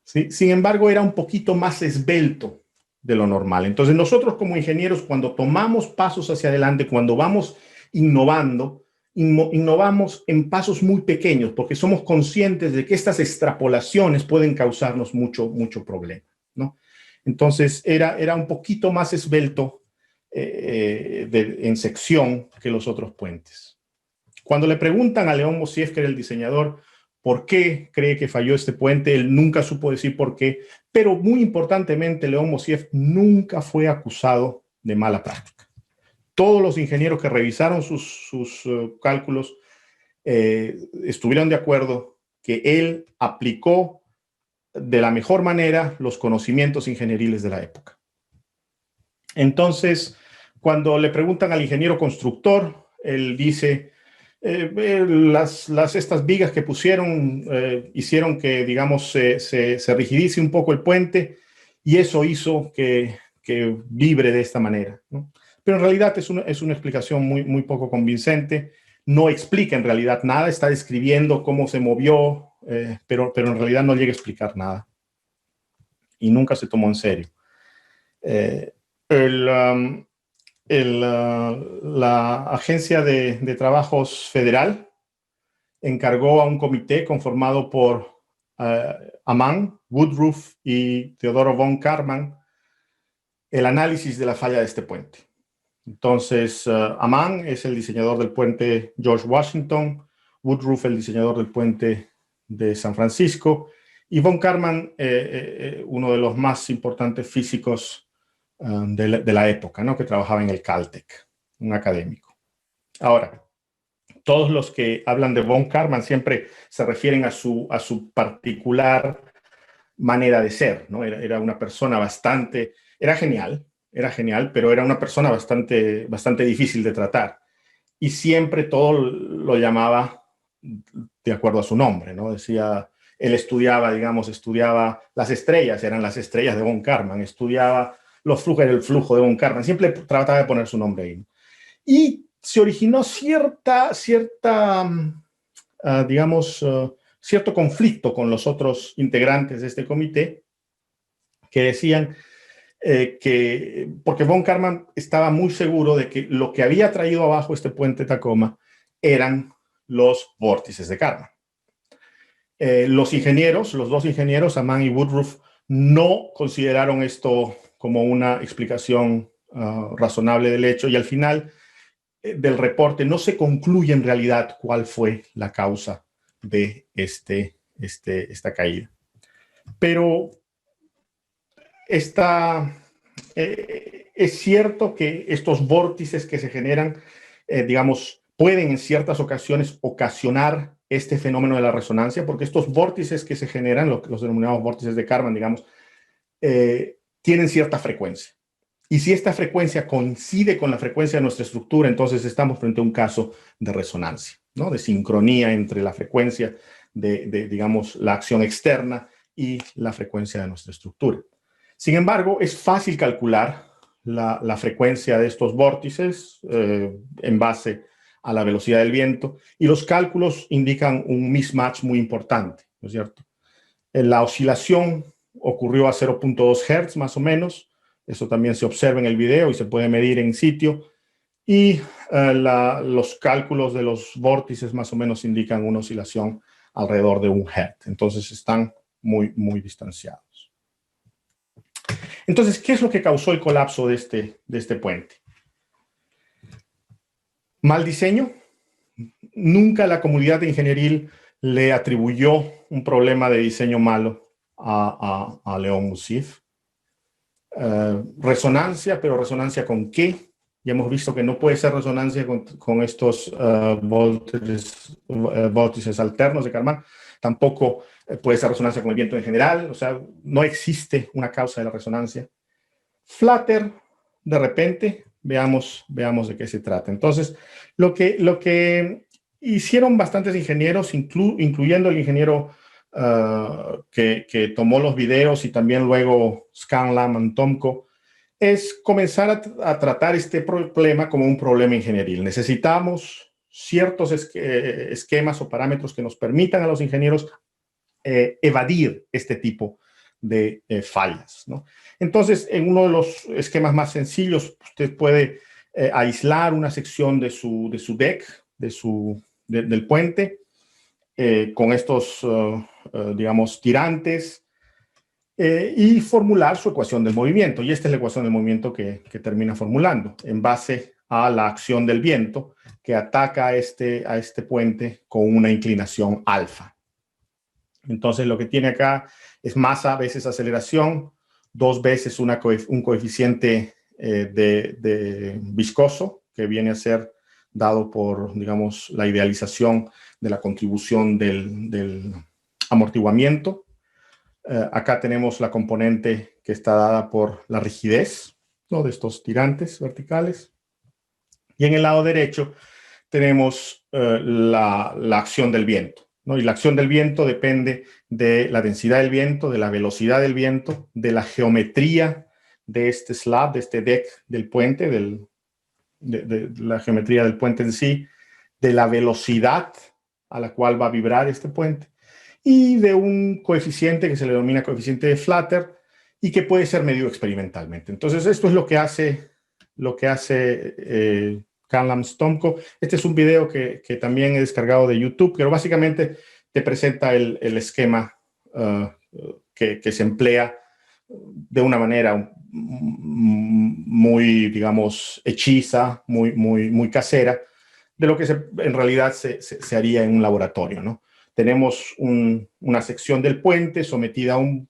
¿sí? Sin embargo, era un poquito más esbelto de lo normal. Entonces, nosotros como ingenieros, cuando tomamos pasos hacia adelante, cuando vamos innovando, innovamos en pasos muy pequeños, porque somos conscientes de que estas extrapolaciones pueden causarnos mucho problema, ¿no? Entonces, era un poquito más esbelto en sección que los otros puentes. Cuando le preguntan a León Moisseiff, que era el diseñador, por qué cree que falló este puente, él nunca supo decir por qué, pero muy importantemente, León Moisseiff nunca fue acusado de mala práctica. Todos los ingenieros que revisaron sus cálculos estuvieron de acuerdo que él aplicó de la mejor manera los conocimientos ingenieriles de la época. Entonces, cuando le preguntan al ingeniero constructor, él dice, estas vigas que pusieron hicieron que, digamos, se rigidice un poco el puente y eso hizo que vibre de esta manera, ¿no? Pero en realidad es una explicación muy poco convincente. No explica en realidad nada, está describiendo cómo se movió, pero en realidad no llega a explicar nada. Y nunca se tomó en serio. La Agencia de Trabajos Federal encargó a un comité conformado por Ammann, Woodruff y Teodoro von Karman el análisis de la falla de este puente. Entonces, Ammann es el diseñador del puente George Washington, Woodruff el diseñador del puente de San Francisco y von Karman, uno de los más importantes físicos de la época, ¿no? Que trabajaba en el Caltech, un académico. Ahora, todos los que hablan de von Karman siempre se refieren a su particular manera de ser, ¿no? Era una persona era genial, pero era una persona bastante difícil de tratar. Y siempre todo lo llamaba de acuerdo a su nombre, ¿no? Decía, él estudiaba las estrellas, eran las estrellas de von Karman, estudiaba los flujos, era el flujo de von Karman, siempre trataba de poner su nombre ahí. Y se originó cierto conflicto con los otros integrantes de este comité que decían porque von Karman estaba muy seguro de que lo que había traído abajo este puente Tacoma eran los vórtices de Karman. Los dos ingenieros, Ammann y Woodruff, no consideraron esto como una explicación razonable del hecho y al final del reporte no se concluye en realidad cuál fue la causa de esta caída. Pero es cierto que estos vórtices que se generan, pueden en ciertas ocasiones ocasionar este fenómeno de la resonancia, porque estos vórtices que se generan, los denominados vórtices de Karman, tienen cierta frecuencia. Y si esta frecuencia coincide con la frecuencia de nuestra estructura, entonces estamos frente a un caso de resonancia, ¿no? De sincronía entre la frecuencia de la acción externa y la frecuencia de nuestra estructura. Sin embargo, es fácil calcular la frecuencia de estos vórtices en base a la velocidad del viento, y los cálculos indican un mismatch muy importante, ¿no es cierto? La oscilación ocurrió a 0.2 Hz más o menos. Eso también se observa en el video y se puede medir en sitio. Y los cálculos de los vórtices más o menos indican una oscilación alrededor de 1 Hz. Entonces están muy, muy distanciados. Entonces, ¿qué es lo que causó el colapso de este puente? Mal diseño. Nunca la comunidad ingenieril le atribuyó un problema de diseño malo a León Mousif. Resonancia, pero ¿resonancia con qué? Ya hemos visto que no puede ser resonancia con estos vórtices alternos de Karman. Tampoco puede ser resonancia con el viento en general. O sea, no existe una causa de la resonancia. Flutter, de repente, veamos de qué se trata. Entonces, lo que hicieron bastantes ingenieros, incluyendo el ingeniero que tomó los videos y también luego Scanlan and Tomko, es comenzar a tratar este problema como un problema ingenieril. Necesitamos ciertos esquemas o parámetros que nos permitan a los ingenieros evadir este tipo de fallas, ¿no? Entonces, en uno de los esquemas más sencillos, usted puede aislar una sección de su deck, del puente, con estos, digamos, tirantes, y formular su ecuación del movimiento. Y esta es la ecuación del movimiento que termina formulando en base a la acción del viento que ataca a este puente con una inclinación alfa. Entonces, lo que tiene acá es masa veces aceleración, 2 veces un coeficiente de viscoso, que viene a ser dado por, digamos, la idealización de la contribución del amortiguamiento. Acá tenemos la componente que está dada por la rigidez, ¿no?, de estos tirantes verticales. Y en el lado derecho tenemos la acción del viento, ¿no? Y la acción del viento depende de la densidad del viento, de la velocidad del viento, de la geometría de este slab, de este deck del puente, de la geometría del puente en sí, de la velocidad a la cual va a vibrar este puente, y de un coeficiente que se le denomina coeficiente de Flutter y que puede ser medido experimentalmente. Entonces, esto es lo que hace Scanlan-Tomko. Este es un video que también he descargado de YouTube, pero básicamente te presenta el esquema que se emplea de una manera muy, digamos, hechiza, muy casera, de lo que en realidad se haría en un laboratorio, ¿no? Tenemos una sección del puente sometida a un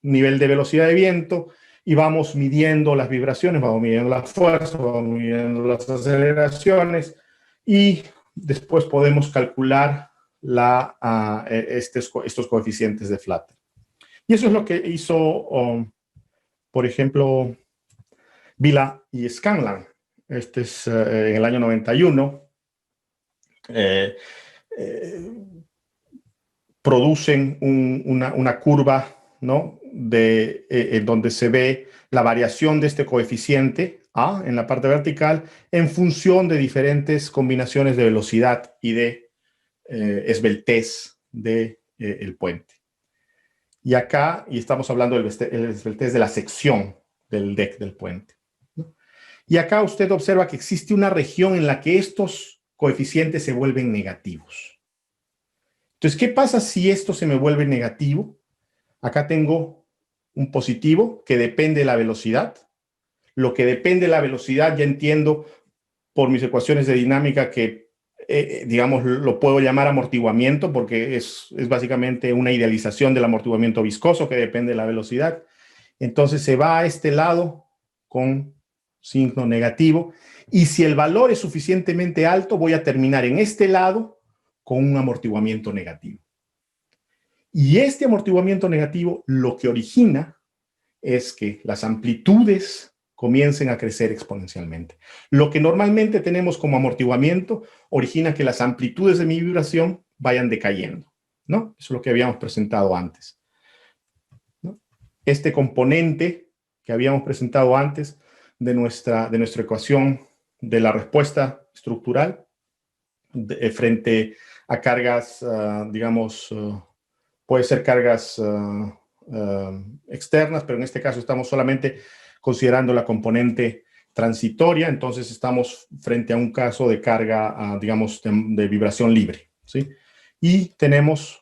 nivel de velocidad de viento y vamos midiendo las vibraciones, vamos midiendo la fuerza, vamos midiendo las aceleraciones, y después podemos calcular estos coeficientes de Flutter. Y eso es lo que hizo, por ejemplo, Vila y Scanlan. Este es en el año 91. Producen una curva, ¿no?, donde se ve la variación de este coeficiente A en la parte vertical en función de diferentes combinaciones de velocidad y de esbeltez del puente. Y acá, estamos hablando del esbeltez de la sección del deck del puente, ¿no? Y acá usted observa que existe una región en la que estos coeficientes se vuelven negativos. Entonces, ¿qué pasa si esto se me vuelve negativo? Acá tengo un positivo que depende de la velocidad. Lo que depende de la velocidad, ya entiendo por mis ecuaciones de dinámica que, digamos, lo puedo llamar amortiguamiento, porque es básicamente una idealización del amortiguamiento viscoso que depende de la velocidad. Entonces se va a este lado con signo negativo, y si el valor es suficientemente alto, voy a terminar en este lado con un amortiguamiento negativo. Y este amortiguamiento negativo lo que origina es que las amplitudes comiencen a crecer exponencialmente. Lo que normalmente tenemos como amortiguamiento origina que las amplitudes de mi vibración vayan decayendo, ¿no? Eso es lo que habíamos presentado antes, ¿no? Este componente que habíamos presentado antes de nuestra ecuación de la respuesta estructural frente a cargas, digamos, puede ser cargas externas, pero en este caso estamos solamente considerando la componente transitoria, entonces estamos frente a un caso de carga, digamos, de vibración libre, ¿sí? Y tenemos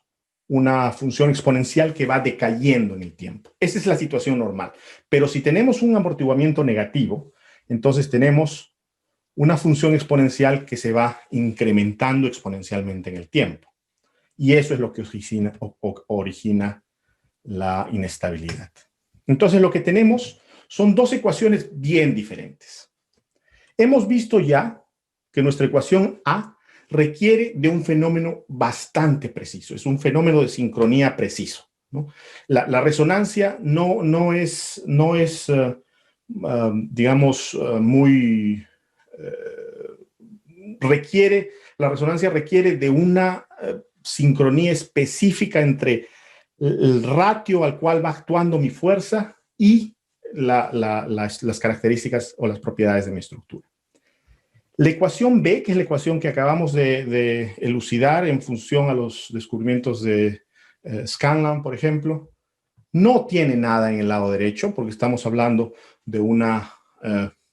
una función exponencial que va decayendo en el tiempo. Esa es la situación normal. Pero si tenemos un amortiguamiento negativo, entonces tenemos una función exponencial que se va incrementando exponencialmente en el tiempo. Y eso es lo que origina la inestabilidad. Entonces lo que tenemos son dos ecuaciones bien diferentes. Hemos visto ya que nuestra ecuación A requiere de un fenómeno bastante preciso, es un fenómeno de sincronía preciso, ¿no? La resonancia no es digamos, muy... la resonancia requiere de una sincronía específica entre el ratio al cual va actuando mi fuerza y las características o las propiedades de mi estructura. La ecuación B, que es la ecuación que acabamos de elucidar en función a los descubrimientos de Scanlon, por ejemplo, no tiene nada en el lado derecho porque estamos hablando de una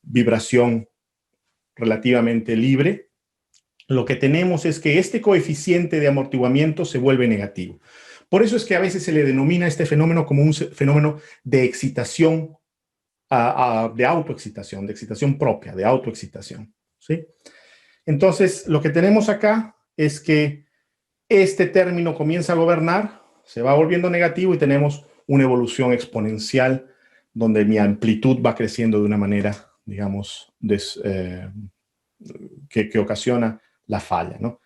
vibración relativamente libre. Lo que tenemos es que este coeficiente de amortiguamiento se vuelve negativo. Por eso es que a veces se le denomina este fenómeno como un fenómeno de excitación, de autoexcitación, de excitación propia, de autoexcitación, ¿sí? Entonces, lo que tenemos acá es que este término comienza a gobernar, se va volviendo negativo y tenemos una evolución exponencial donde mi amplitud va creciendo de una manera, digamos, que ocasiona la falla, ¿no?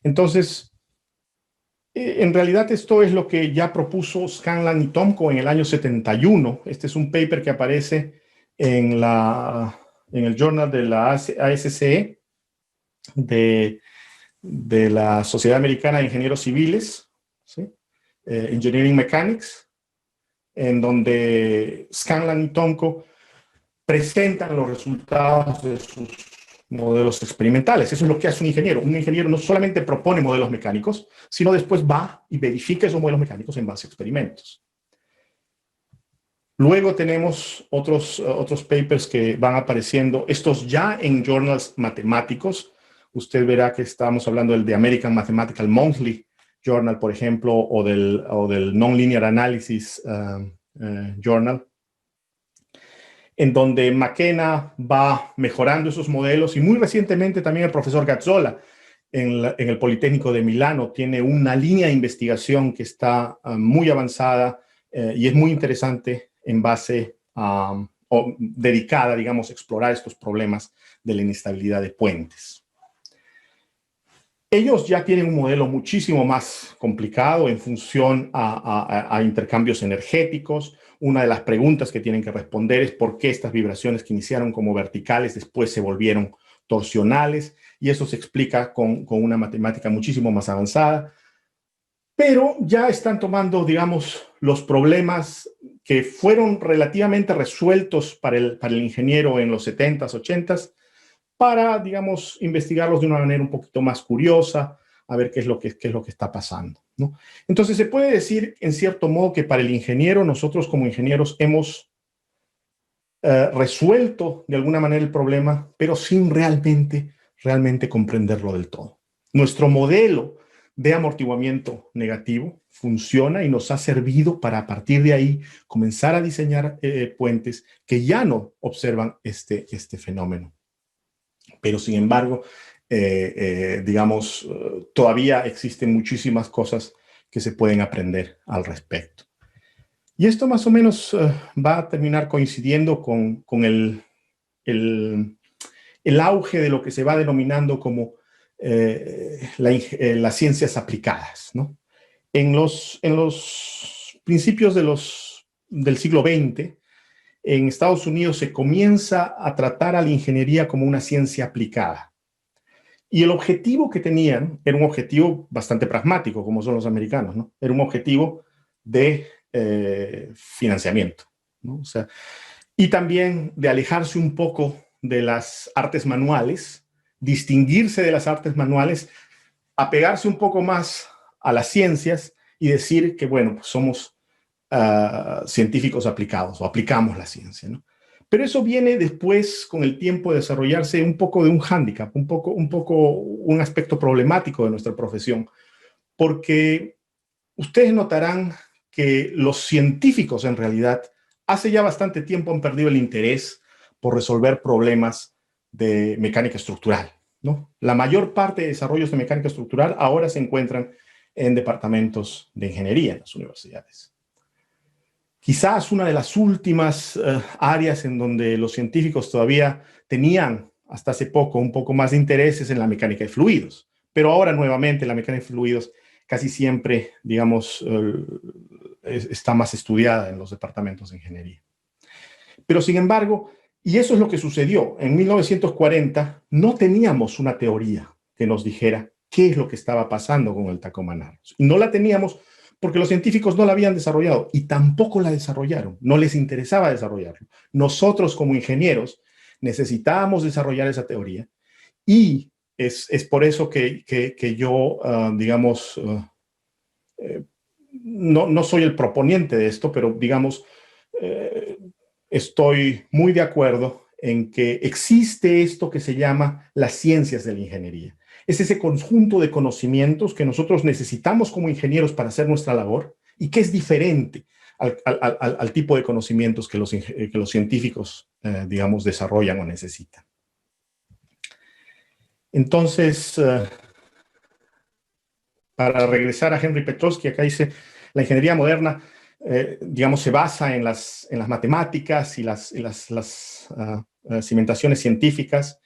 Entonces, en realidad esto es lo que ya propuso Scanlon y Tomko en el año 71. Este es un paper que aparece en el journal de la ASCE, de la Sociedad Americana de Ingenieros Civiles, ¿sí? Engineering Mechanics, en donde Scanlon y Tomko presentan los resultados de sus modelos experimentales. Eso es lo que hace un ingeniero. Un ingeniero no solamente propone modelos mecánicos, sino después va y verifica esos modelos mecánicos en base a experimentos. Luego tenemos otros papers que van apareciendo, estos ya en journals matemáticos. Usted verá que estamos hablando del The American Mathematical Monthly Journal, por ejemplo, o del Nonlinear Analysis Journal, en donde McKenna va mejorando esos modelos, y muy recientemente también el profesor Gazzola en el Politécnico de Milano tiene una línea de investigación que está muy avanzada y es muy interesante en base a, o dedicada, digamos, a explorar estos problemas de la inestabilidad de puentes. Ellos ya tienen un modelo muchísimo más complicado en función a intercambios energéticos. Una de las preguntas que tienen que responder es por qué estas vibraciones que iniciaron como verticales después se volvieron torsionales, y eso se explica con una matemática muchísimo más avanzada. Pero ya están tomando, digamos, los problemas que fueron relativamente resueltos para el ingeniero en los 70s, 80s, para, digamos, investigarlos de una manera un poquito más curiosa, a ver qué es lo que está pasando, ¿no? Entonces, se puede decir, en cierto modo, que para el ingeniero, nosotros como ingenieros hemos resuelto de alguna manera el problema, pero sin realmente comprenderlo del todo. Nuestro modelo de amortiguamiento negativo funciona y nos ha servido para, a partir de ahí, comenzar a diseñar puentes que ya no observan este fenómeno. Pero, sin embargo, digamos, todavía existen muchísimas cosas que se pueden aprender al respecto. Y esto más o menos va a terminar coincidiendo con el auge de lo que se va denominando como las ciencias aplicadas, ¿no? En los principios del siglo XX, en Estados Unidos se comienza a tratar a la ingeniería como una ciencia aplicada. Y el objetivo que tenían era un objetivo bastante pragmático, como son los americanos, ¿no? Era un objetivo de financiamiento, ¿no? O sea, y también de alejarse un poco de las artes manuales, distinguirse de las artes manuales, apegarse un poco más a las ciencias y decir que, bueno, pues somos científicos aplicados o aplicamos la ciencia, ¿no? Pero eso viene después, con el tiempo, de desarrollarse un poco de un hándicap, un aspecto problemático de nuestra profesión, porque ustedes notarán que los científicos, en realidad, hace ya bastante tiempo han perdido el interés por resolver problemas de mecánica estructural, ¿no? La mayor parte de desarrollos de mecánica estructural ahora se encuentran en departamentos de ingeniería en las universidades. Quizás una de las últimas áreas en donde los científicos todavía tenían hasta hace poco un poco más de interés es en la mecánica de fluidos, pero ahora nuevamente la mecánica de fluidos casi siempre, digamos, está más estudiada en los departamentos de ingeniería. Pero sin embargo, y eso es lo que sucedió, en 1940 no teníamos una teoría que nos dijera qué es lo que estaba pasando con el Tacoma Narrows. Y no la teníamos porque los científicos no la habían desarrollado y tampoco la desarrollaron, no les interesaba desarrollarlo. Nosotros como ingenieros necesitábamos desarrollar esa teoría y es por eso que yo, digamos, no soy el proponiente de esto, pero digamos, estoy muy de acuerdo en que existe esto que se llama las ciencias de la ingeniería. Es ese conjunto de conocimientos que nosotros necesitamos como ingenieros para hacer nuestra labor y que es diferente al tipo de conocimientos que los científicos, digamos, desarrollan o necesitan. Entonces, para regresar a Henry Petroski, acá dice, la ingeniería moderna, digamos, se basa en las matemáticas y las cimentaciones científicas,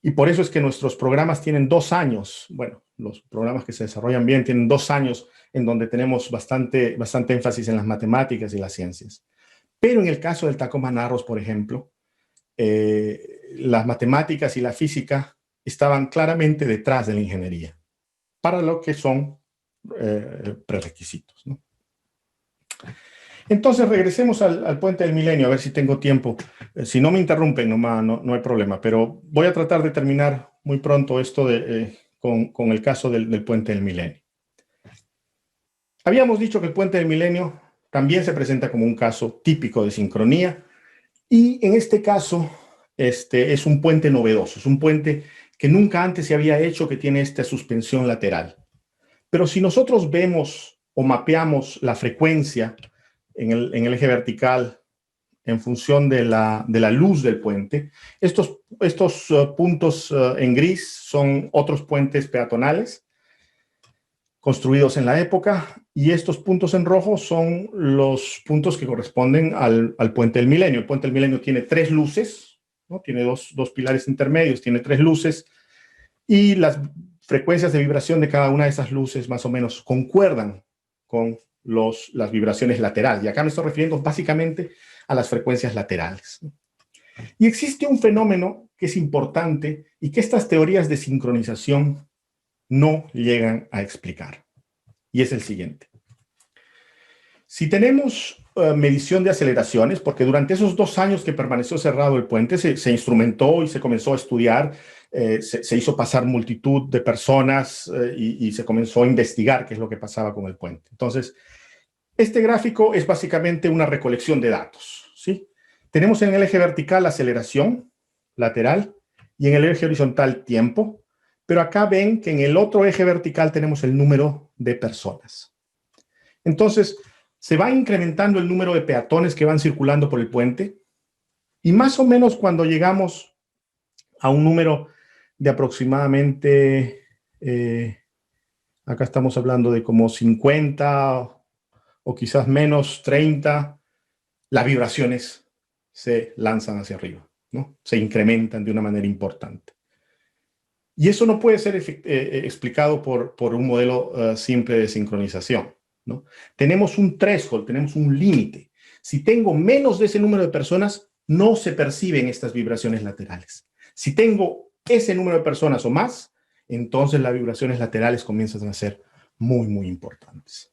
y por eso es que nuestros programas tienen 2 años, bueno, los programas que se desarrollan bien tienen 2 años en donde tenemos bastante énfasis en las matemáticas y las ciencias. Pero en el caso del Tacoma Narrows, por ejemplo, las matemáticas y la física estaban claramente detrás de la ingeniería, para lo que son prerequisitos, ¿no? Entonces, regresemos al puente del milenio, a ver si tengo tiempo. Si no me interrumpen, no hay problema, pero voy a tratar de terminar muy pronto esto con el caso del puente del milenio. Habíamos dicho que el puente del milenio también se presenta como un caso típico de sincronía, y en este caso es un puente novedoso, es un puente que nunca antes se había hecho, que tiene esta suspensión lateral. Pero si nosotros vemos o mapeamos la frecuencia en el eje vertical en función de la luz del puente, estos puntos en gris son otros puentes peatonales construidos en la época, y estos puntos en rojo son los puntos que corresponden al puente del milenio. El puente del milenio tiene 3 luces, ¿no? Tiene dos pilares intermedios, tiene 3 luces, y las frecuencias de vibración de cada una de esas luces más o menos concuerdan con las vibraciones laterales. Y acá me estoy refiriendo básicamente a las frecuencias laterales. Y existe un fenómeno que es importante y que estas teorías de sincronización no llegan a explicar. Y es el siguiente. Si tenemos medición de aceleraciones, porque durante esos 2 años que permaneció cerrado el puente se instrumentó y se comenzó a estudiar, se hizo pasar multitud de personas y se comenzó a investigar qué es lo que pasaba con el puente. Entonces, este gráfico es básicamente una recolección de datos, ¿sí? Tenemos en el eje vertical aceleración lateral y en el eje horizontal tiempo, pero acá ven que en el otro eje vertical tenemos el número de personas. Entonces, se va incrementando el número de peatones que van circulando por el puente, y más o menos cuando llegamos a un número de aproximadamente, acá estamos hablando de como 50 o quizás menos, 30, las vibraciones se lanzan hacia arriba, ¿no? Se incrementan de una manera importante. Y eso no puede ser explicado por un modelo simple de sincronización, ¿no? Tenemos un threshold, tenemos un límite. Si tengo menos de ese número de personas, no se perciben estas vibraciones laterales. Si tengo ese número de personas o más, entonces las vibraciones laterales comienzan a ser muy, muy importantes.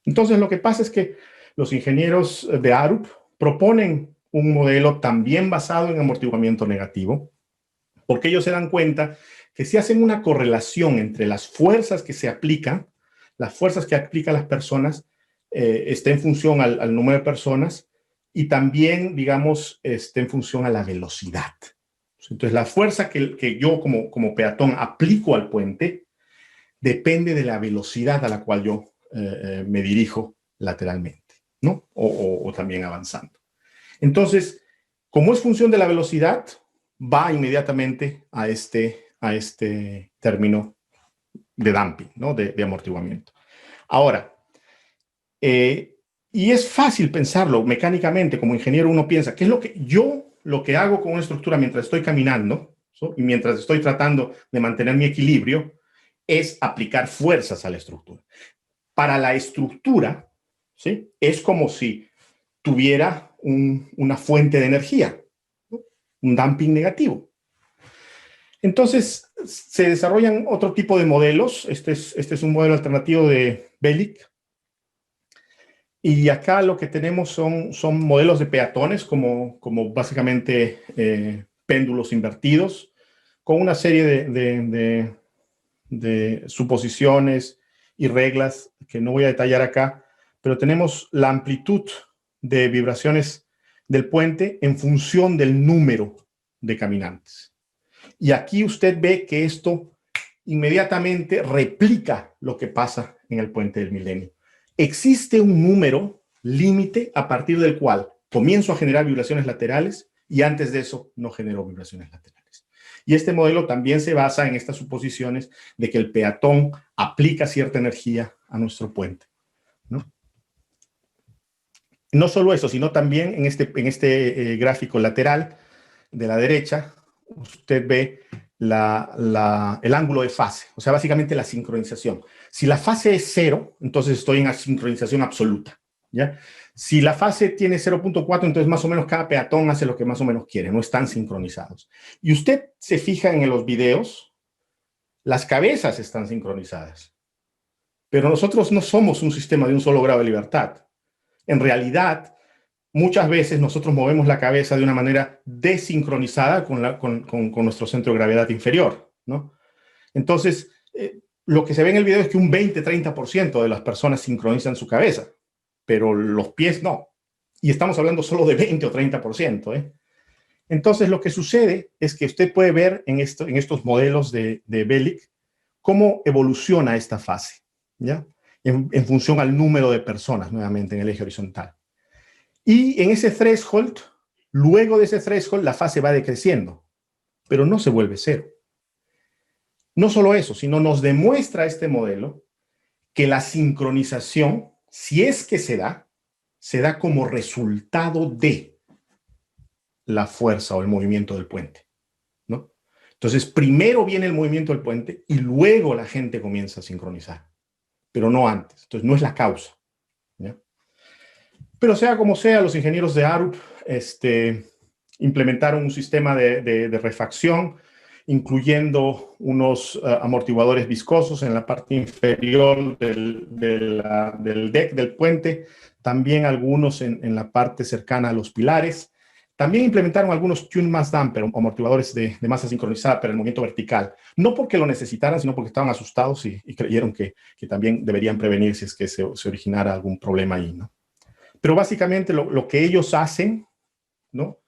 Entonces, lo que pasa es que los ingenieros de Arup proponen un modelo también basado en amortiguamiento negativo, porque ellos se dan cuenta que si hacen una correlación entre las fuerzas que se aplican, las fuerzas que aplican las personas, está en función al número de personas y también, digamos, está en función a la velocidad. Entonces, la fuerza que yo como peatón aplico al puente depende de la velocidad a la cual yo me dirijo lateralmente, ¿no? O también avanzando. Entonces, como es función de la velocidad, va inmediatamente a este término de damping, ¿no? De amortiguamiento. Ahora, y es fácil pensarlo mecánicamente, como ingeniero uno piensa, ¿qué es lo que hago con una estructura mientras estoy caminando, ¿so? Y mientras estoy tratando de mantener mi equilibrio? Es aplicar fuerzas a la estructura. Para la estructura, ¿sí? Es como si tuviera una fuente de energía, ¿no? Un damping negativo. Entonces, se desarrollan otro tipo de modelos. Este es un modelo alternativo de Belic. Y acá lo que tenemos son modelos de peatones, como básicamente péndulos invertidos, con una serie de suposiciones y reglas que no voy a detallar acá, pero tenemos la amplitud de vibraciones del puente en función del número de caminantes. Y aquí usted ve que esto inmediatamente replica lo que pasa en el puente del Milenio. Existe un número límite a partir del cual comienzo a generar vibraciones laterales y antes de eso no genero vibraciones laterales. Y este modelo también se basa en estas suposiciones de que el peatón aplica cierta energía a nuestro puente, ¿no? No solo eso, sino también en este gráfico lateral de la derecha, usted ve el ángulo de fase, o sea, básicamente la sincronización. Si la fase es 0, entonces estoy en asincronización absoluta, ¿ya? Si la fase tiene 0.4, entonces más o menos cada peatón hace lo que más o menos quiere, no están sincronizados. Y usted se fija en los videos, las cabezas están sincronizadas, pero nosotros no somos un sistema de un solo grado de libertad. En realidad, muchas veces nosotros movemos la cabeza de una manera desincronizada con nuestro centro de gravedad inferior, ¿no? Entonces, lo que se ve en el video es que un 20-30% de las personas sincronizan su cabeza, pero los pies no. Y estamos hablando solo de 20 o 30%, ¿eh? Entonces, lo que sucede es que usted puede ver en estos modelos de Belic cómo evoluciona esta fase, ¿ya? En función al número de personas, nuevamente, en el eje horizontal. Y en ese threshold, luego de ese threshold, la fase va decreciendo, pero no se vuelve 0. No solo eso, sino nos demuestra este modelo que la sincronización, si es que se da como resultado de la fuerza o el movimiento del puente, ¿no? Entonces, primero viene el movimiento del puente y luego la gente comienza a sincronizar, pero no antes. Entonces, no es la causa, ¿ya? Pero sea como sea, los ingenieros de Arup implementaron un sistema de refacción, incluyendo unos amortiguadores viscosos en la parte inferior del deck del puente, también algunos en la parte cercana a los pilares. También implementaron algunos tune mass damper, amortiguadores de masa sincronizada para el movimiento vertical. No porque lo necesitaran, sino porque estaban asustados y creyeron que también deberían prevenir si es que se originara algún problema ahí, ¿no? Pero básicamente lo que ellos hacen, ¿no?,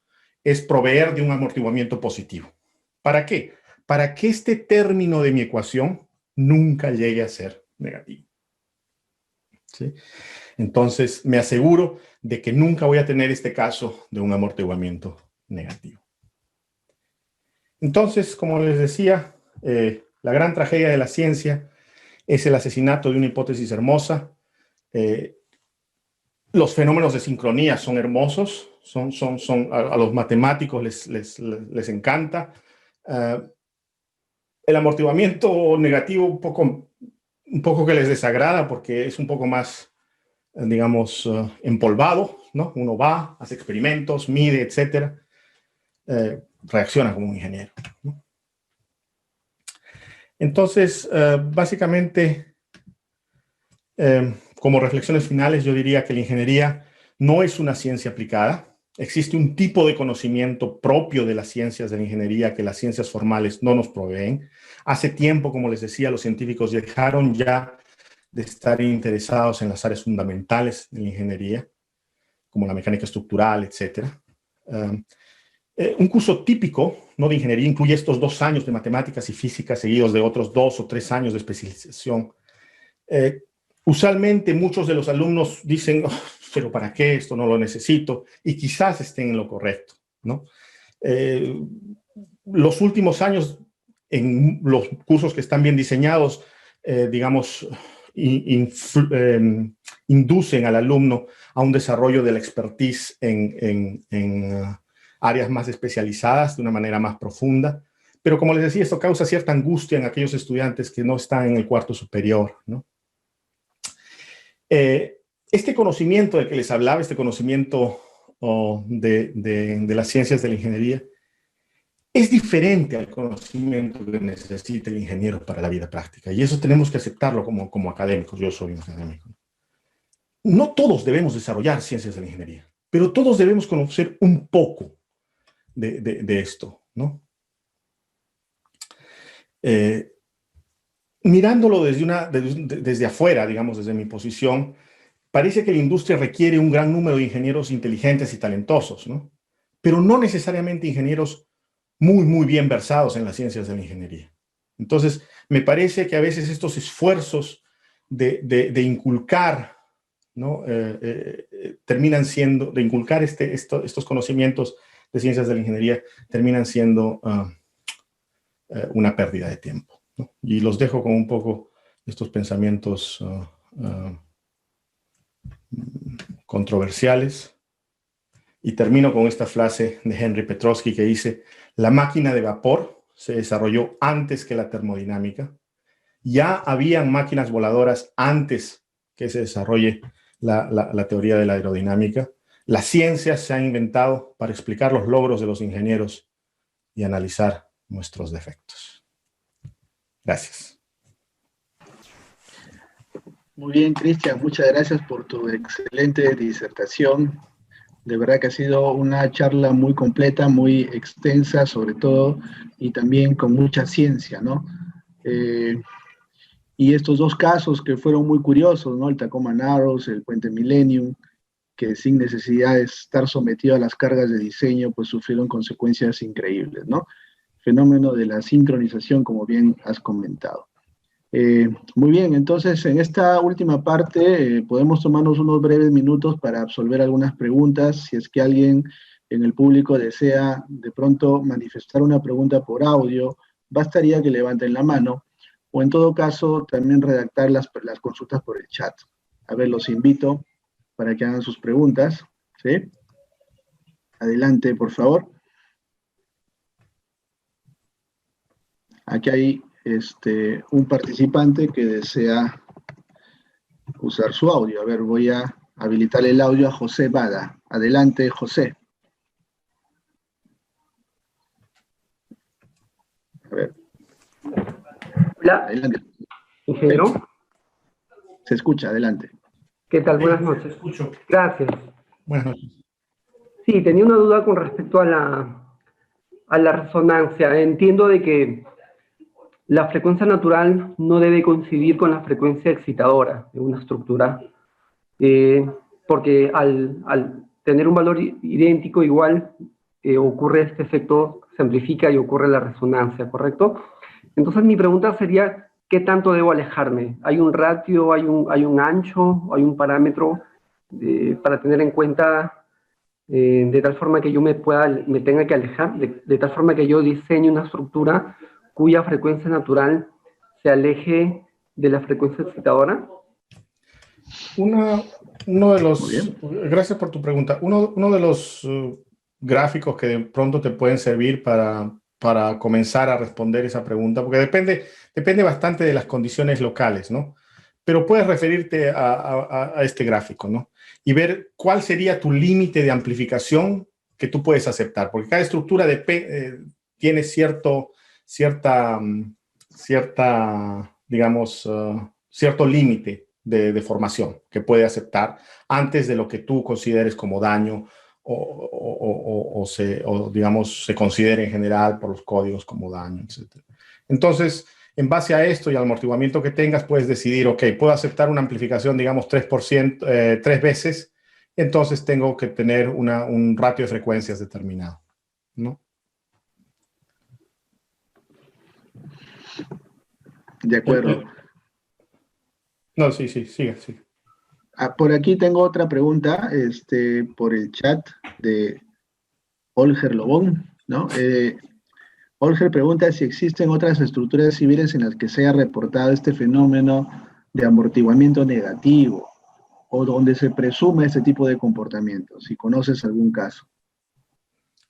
es proveer de un amortiguamiento positivo. ¿Para qué? Para que este término de mi ecuación nunca llegue a ser negativo, ¿sí? Entonces, me aseguro de que nunca voy a tener este caso de un amortiguamiento negativo. Entonces, como les decía, la gran tragedia de la ciencia es el asesinato de una hipótesis hermosa. Los fenómenos de sincronía son hermosos, a los matemáticos les encanta. El amortiguamiento negativo un poco que les desagrada porque es un poco más, digamos, empolvado, ¿no? Uno va, hace experimentos, mide, etcétera, reacciona como un ingeniero, ¿no? Entonces, básicamente, como reflexiones finales, yo diría que la ingeniería no es una ciencia aplicada, Existe un tipo de conocimiento propio de las ciencias de la ingeniería que las ciencias formales no nos proveen. Hace tiempo, como les decía, los científicos dejaron ya de estar interesados en las áreas fundamentales de la ingeniería, como la mecánica estructural, etc. Un curso típico, ¿no?, de ingeniería incluye estos 2 años de matemáticas y física seguidos de otros 2 o 3 años de especialización. Usualmente muchos de los alumnos dicen, oh, pero ¿para qué? Esto no lo necesito, y quizás estén en lo correcto, ¿no? Los últimos años en los cursos que están bien diseñados, digamos, inducen al alumno a un desarrollo de la expertise en áreas más especializadas de una manera más profunda. Pero como les decía, esto causa cierta angustia en aquellos estudiantes que no están en el cuarto superior, ¿no? Este conocimiento del que les hablaba, este conocimiento de las ciencias de la ingeniería, es diferente al conocimiento que necesita el ingeniero para la vida práctica. Y eso tenemos que aceptarlo como académicos. Yo soy un académico. No todos debemos desarrollar ciencias de la ingeniería, pero todos debemos conocer un poco de esto, ¿no? Mirándolo desde afuera, digamos, desde mi posición, parece que la industria requiere un gran número de ingenieros inteligentes y talentosos, ¿no? Pero no necesariamente ingenieros muy bien versados en las ciencias de la ingeniería. Entonces, me parece que a veces estos esfuerzos de inculcar, ¿no?, terminan siendo, de inculcar estos conocimientos de ciencias de la ingeniería, terminan siendo una pérdida de tiempo, ¿no? Y los dejo con un poco estos pensamientos controversiales. Y termino con esta frase de Henry Petroski que dice: la máquina de vapor se desarrolló antes que la termodinámica. Ya habían máquinas voladoras antes que se desarrolle la teoría de la aerodinámica. La ciencia se ha inventado para explicar los logros de los ingenieros y analizar nuestros defectos. Gracias. Muy bien, Cristian, muchas gracias por tu excelente disertación. De verdad que ha sido una charla muy completa, muy extensa sobre todo, y también con mucha ciencia, ¿no? Y estos 2 casos que fueron muy curiosos, ¿no? El Tacoma Narrows, el Puente Millennium, que sin necesidad de estar sometido a las cargas de diseño, pues sufrieron consecuencias increíbles, ¿no? Fenómeno de la sincronización, como bien has comentado. Muy bien, entonces en esta última parte podemos tomarnos unos breves minutos para absolver algunas preguntas. Si es que alguien en el público desea de pronto manifestar una pregunta por audio, bastaría que levanten la mano, o en todo caso también redactar las consultas por el chat. A ver, los invito para que hagan sus preguntas, ¿sí? Adelante, por favor. Aquí hay un participante que desea usar su audio. A ver, voy a habilitar el audio a José Bada. Adelante, José. A ver. Hola. Adelante. Ingeniero. Se escucha, adelante. ¿Qué tal? Buenas noches. Te escucho. Gracias. Buenas noches. Sí, tenía una duda con respecto a la resonancia. Entiendo de que la frecuencia natural no debe coincidir con la frecuencia excitadora de una estructura, porque al tener un valor idéntico, igual, ocurre este efecto, se amplifica y ocurre la resonancia, ¿correcto? Entonces mi pregunta sería, ¿qué tanto debo alejarme? ¿Hay un ratio, hay un ancho, hay un parámetro para tener en cuenta, de tal forma que yo me tenga que alejar, de tal forma que yo diseñe una estructura cuya frecuencia natural se aleje de la frecuencia excitadora? Gracias por tu pregunta. Uno de los gráficos que de pronto te pueden servir para comenzar a responder esa pregunta, porque depende bastante de las condiciones locales, ¿no? Pero puedes referirte a este gráfico, ¿no? Y ver cuál sería tu límite de amplificación que tú puedes aceptar, porque cada estructura tiene digamos, cierto límite de formación que puede aceptar antes de lo que tú consideres como daño digamos, se considere en general por los códigos como daño, etc. Entonces, en base a esto y al amortiguamiento que tengas, puedes decidir, ok, puedo aceptar una amplificación, digamos, 3%, 3 veces, entonces tengo que tener un ratio de frecuencias determinado, ¿no? De acuerdo. No, sí, sigue. Por aquí tengo otra pregunta, por el chat de Olger Lobón, ¿no? Olger pregunta si existen otras estructuras civiles en las que se haya reportado este fenómeno de amortiguamiento negativo o donde se presume este tipo de comportamiento, si conoces algún caso.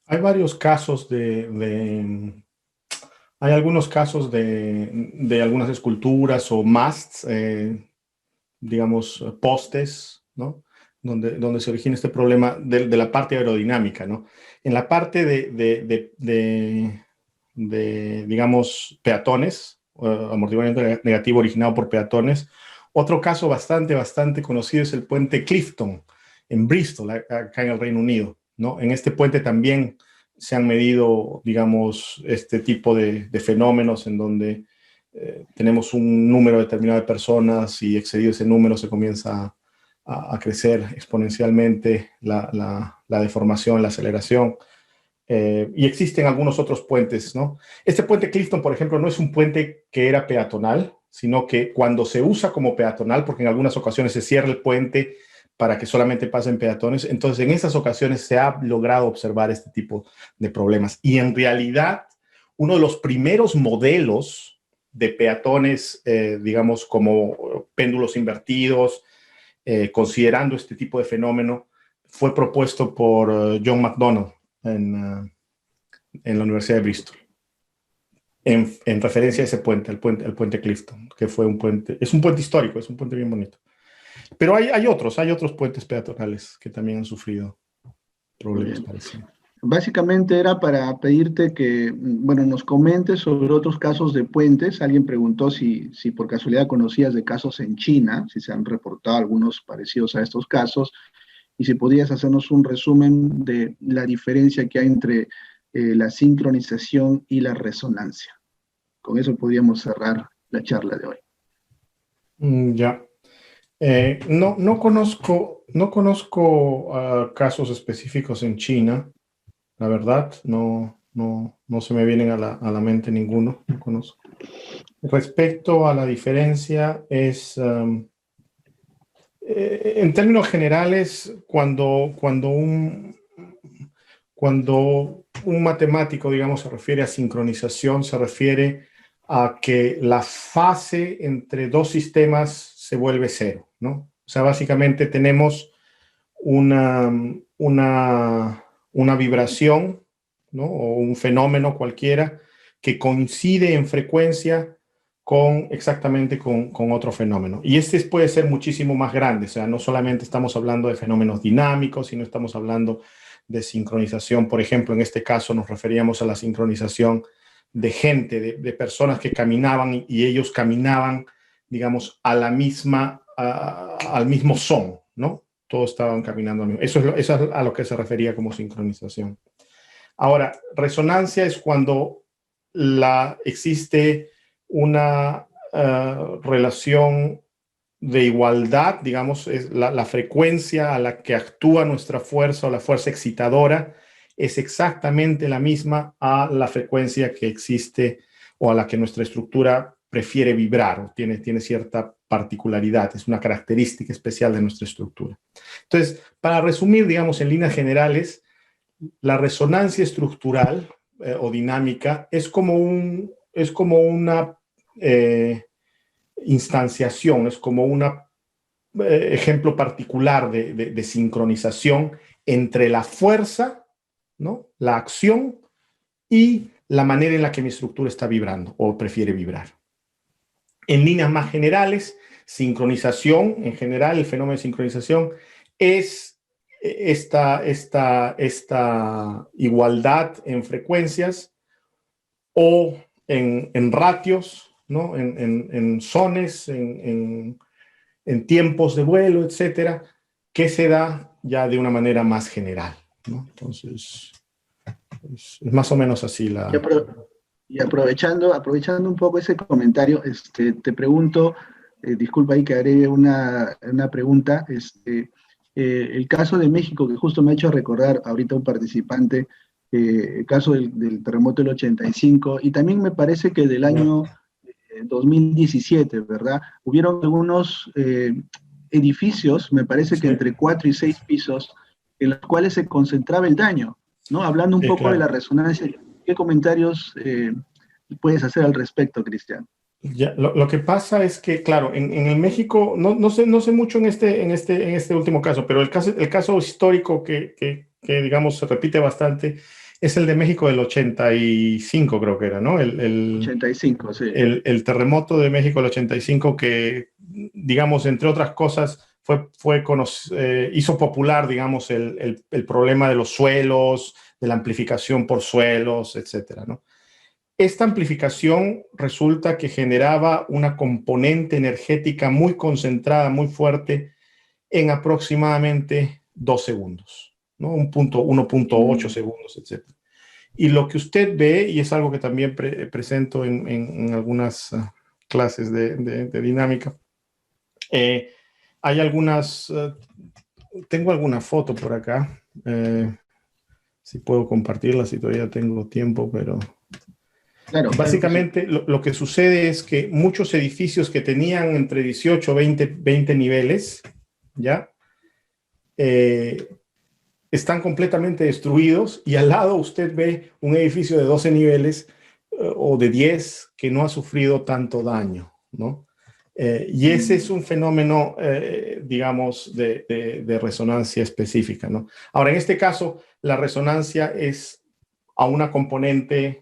Hay varios casos hay algunos casos de algunas esculturas o masts, digamos, postes, ¿no? Donde se origina este problema de la parte aerodinámica, ¿no? En la parte digamos, peatones, amortiguamiento negativo originado por peatones. Otro caso bastante conocido es el puente Clifton en Bristol, acá en el Reino Unido, ¿no? En este puente también se han medido, digamos, este tipo de fenómenos en donde tenemos un número determinado de personas y excedido ese número se comienza a crecer exponencialmente la deformación, la aceleración. Y existen algunos otros puentes, ¿no? Este puente Clifton, por ejemplo, no es un puente que era peatonal, sino que cuando se usa como peatonal, porque en algunas ocasiones se cierra el puente para que solamente pasen peatones, entonces en esas ocasiones se ha logrado observar este tipo de problemas. Y en realidad, uno de los primeros modelos de peatones, digamos, como péndulos invertidos, considerando este tipo de fenómeno, fue propuesto por John McDonnell en la Universidad de Bristol, en referencia a ese puente, el puente Clifton, que fue un puente, es un puente histórico, es un puente bien bonito. Pero hay otros puentes peatonales que también han sufrido problemas parecidos. Básicamente era para pedirte que, bueno, nos comentes sobre otros casos de puentes. Alguien preguntó si por casualidad conocías de casos en China, si se han reportado algunos parecidos a estos casos, y si podías hacernos un resumen de la diferencia que hay entre la sincronización y la resonancia. Con eso podríamos cerrar la charla de hoy. Ya. No conozco casos específicos en China. La verdad, no se me vienen a la mente ninguno, no conozco. Respecto a la diferencia, en términos generales, cuando un matemático, digamos, se refiere a sincronización, se refiere a que la fase entre dos sistemas se vuelve cero, ¿no? O sea, básicamente tenemos una vibración, ¿no? O un fenómeno cualquiera que coincide en frecuencia exactamente con otro fenómeno. Y este puede ser muchísimo más grande, o sea, no solamente estamos hablando de fenómenos dinámicos, sino estamos hablando de sincronización. Por ejemplo, en este caso nos referíamos a la sincronización de gente, de personas que caminaban y ellos caminaban, digamos, al mismo son, ¿no? Todos estaban caminando al mismo. Eso es a lo que se refería como sincronización. Ahora, resonancia es cuando existe una relación de igualdad, digamos, es la frecuencia a la que actúa nuestra fuerza o la fuerza excitadora es exactamente la misma a la frecuencia que existe o a la que nuestra estructura prefiere vibrar o tiene cierta particularidad, es una característica especial de nuestra estructura. Entonces, para resumir, digamos, en líneas generales, la resonancia estructural o dinámica es como una instanciación, es como un ejemplo particular de sincronización entre la fuerza, ¿no? La acción y la manera en la que mi estructura está vibrando o prefiere vibrar. En líneas más generales, sincronización, en general, el fenómeno de sincronización es esta igualdad en frecuencias o en ratios, ¿no? En sones, en tiempos de vuelo, etcétera, que se da ya de una manera más general, ¿no? Entonces, es más o menos así la... Y aprovechando un poco ese comentario, te pregunto, disculpa ahí que agregue una pregunta, el caso de México, que justo me ha hecho recordar ahorita un participante, el caso del terremoto del 85, y también me parece que del año 2017, ¿verdad? Hubieron algunos edificios, me parece que entre 4 y 6 pisos, en los cuales se concentraba el daño, ¿no? Hablando un poco de la resonancia, ¿qué comentarios puedes hacer al respecto, Cristian? Ya, lo que pasa es que, claro, en el México, no sé mucho en este último caso, pero el caso histórico que, digamos, se repite bastante es el de México del 85, creo que era, ¿no? 85, sí. El terremoto de México del 85 que, digamos, entre otras cosas, hizo popular, digamos, el problema de los suelos, de la amplificación por suelos, etcétera, ¿no? Esta amplificación resulta que generaba una componente energética muy concentrada, muy fuerte, en aproximadamente 2 segundos, ¿no? 1.8 segundos, etc. Y lo que usted ve, y es algo que también presento en algunas clases de dinámica, hay algunas, tengo alguna foto por acá, si puedo compartirla, si todavía tengo tiempo, pero... Claro, básicamente lo que sucede es que muchos edificios que tenían entre 18 y 20 niveles, ¿ya? Están completamente destruidos y al lado usted ve un edificio de 12 niveles o de 10 que no ha sufrido tanto daño, ¿no? Y ese es un fenómeno, digamos, de resonancia específica, ¿no? Ahora, en este caso, la resonancia es a una componente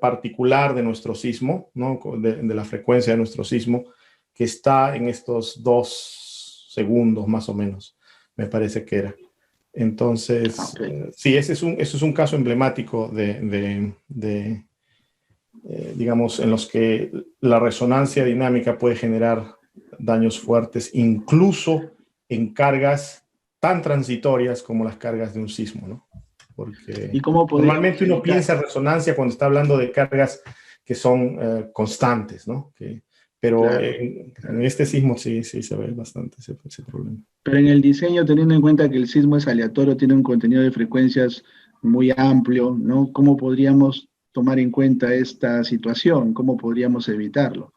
particular de nuestro sismo, ¿no? de la frecuencia de nuestro sismo, que está en estos 2 segundos más o menos, me parece que era. Entonces, sí, ese es un caso emblemático digamos, en los que la resonancia dinámica puede generar daños fuertes, incluso en cargas tan transitorias como las cargas de un sismo, ¿no? Porque ¿y cómo normalmente uno piensa en resonancia cuando está hablando de cargas que son constantes, ¿no? Pero claro, en este sismo sí se ve bastante ese problema. Pero en el diseño, teniendo en cuenta que el sismo es aleatorio, tiene un contenido de frecuencias muy amplio, ¿no? ¿Cómo podríamos tomar en cuenta esta situación? ¿Cómo podríamos evitarlo?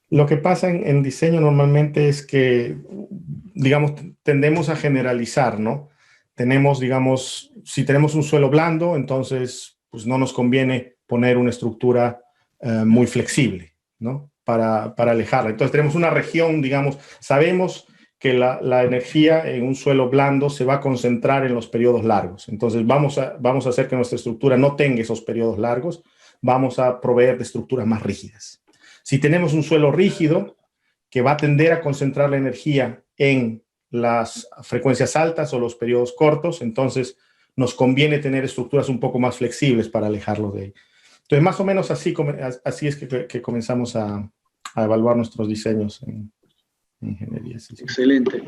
Lo que pasa en diseño normalmente es que, digamos, tendemos a generalizar, ¿no? Digamos, si tenemos un suelo blando, entonces pues no nos conviene poner una estructura muy flexible, ¿no? Para alejarla. Entonces tenemos una región, digamos, sabemos que la energía en un suelo blando se va a concentrar en los periodos largos. Entonces vamos a hacer que nuestra estructura no tenga esos periodos largos, vamos a proveer de estructuras más rígidas. Si tenemos un suelo rígido que va a tender a concentrar la energía en las frecuencias altas o los periodos cortos, entonces nos conviene tener estructuras un poco más flexibles para alejarlo de ahí. Entonces, más o menos así es que comenzamos a evaluar nuestros diseños en ingeniería. Sí. Excelente.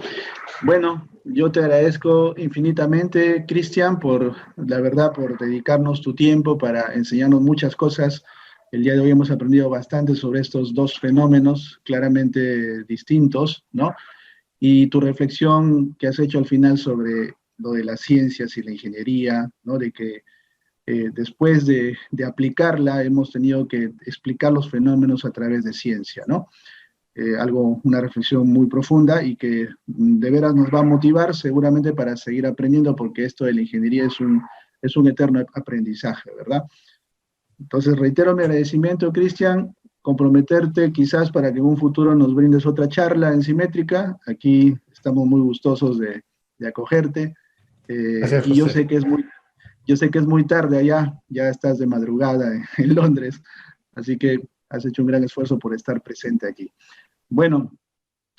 Bueno, yo te agradezco infinitamente, Cristian, por dedicarnos tu tiempo para enseñarnos muchas cosas. El día de hoy hemos aprendido bastante sobre estos dos fenómenos claramente distintos, ¿no? Y tu reflexión que has hecho al final sobre lo de las ciencias y la ingeniería, ¿no? De que después de aplicarla hemos tenido que explicar los fenómenos a través de ciencia, ¿no? Una reflexión muy profunda y que de veras nos va a motivar seguramente para seguir aprendiendo, porque esto de la ingeniería es un eterno aprendizaje, ¿verdad? Entonces reitero mi agradecimiento, Cristian, comprometerte quizás para que en un futuro nos brindes otra charla en Simétrica. Aquí estamos muy gustosos de acogerte. Gracias, y yo sé que es muy tarde allá, ya estás de madrugada en Londres, así que has hecho un gran esfuerzo por estar presente aquí. Bueno,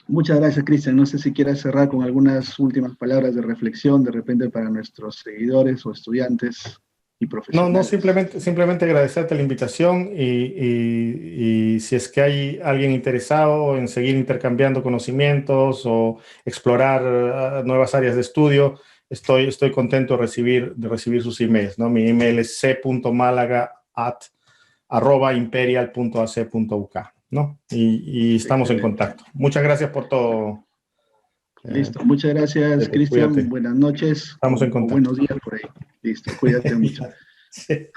muchas gracias, Cristian. No sé si quieres cerrar con algunas últimas palabras de reflexión, de repente para nuestros seguidores o estudiantes y profesionales. No, simplemente agradecerte la invitación y si es que hay alguien interesado en seguir intercambiando conocimientos o explorar nuevas áreas de estudio, estoy contento de recibir sus emails, ¿no? Mi email es c.malaga@imperial.ac.uk, ¿no? Y estamos en contacto. Muchas gracias por todo. Listo, muchas gracias, Cristian. Buenas noches. Estamos en contacto. Buenos días por ahí. Listo, cuídate mucho. Sí.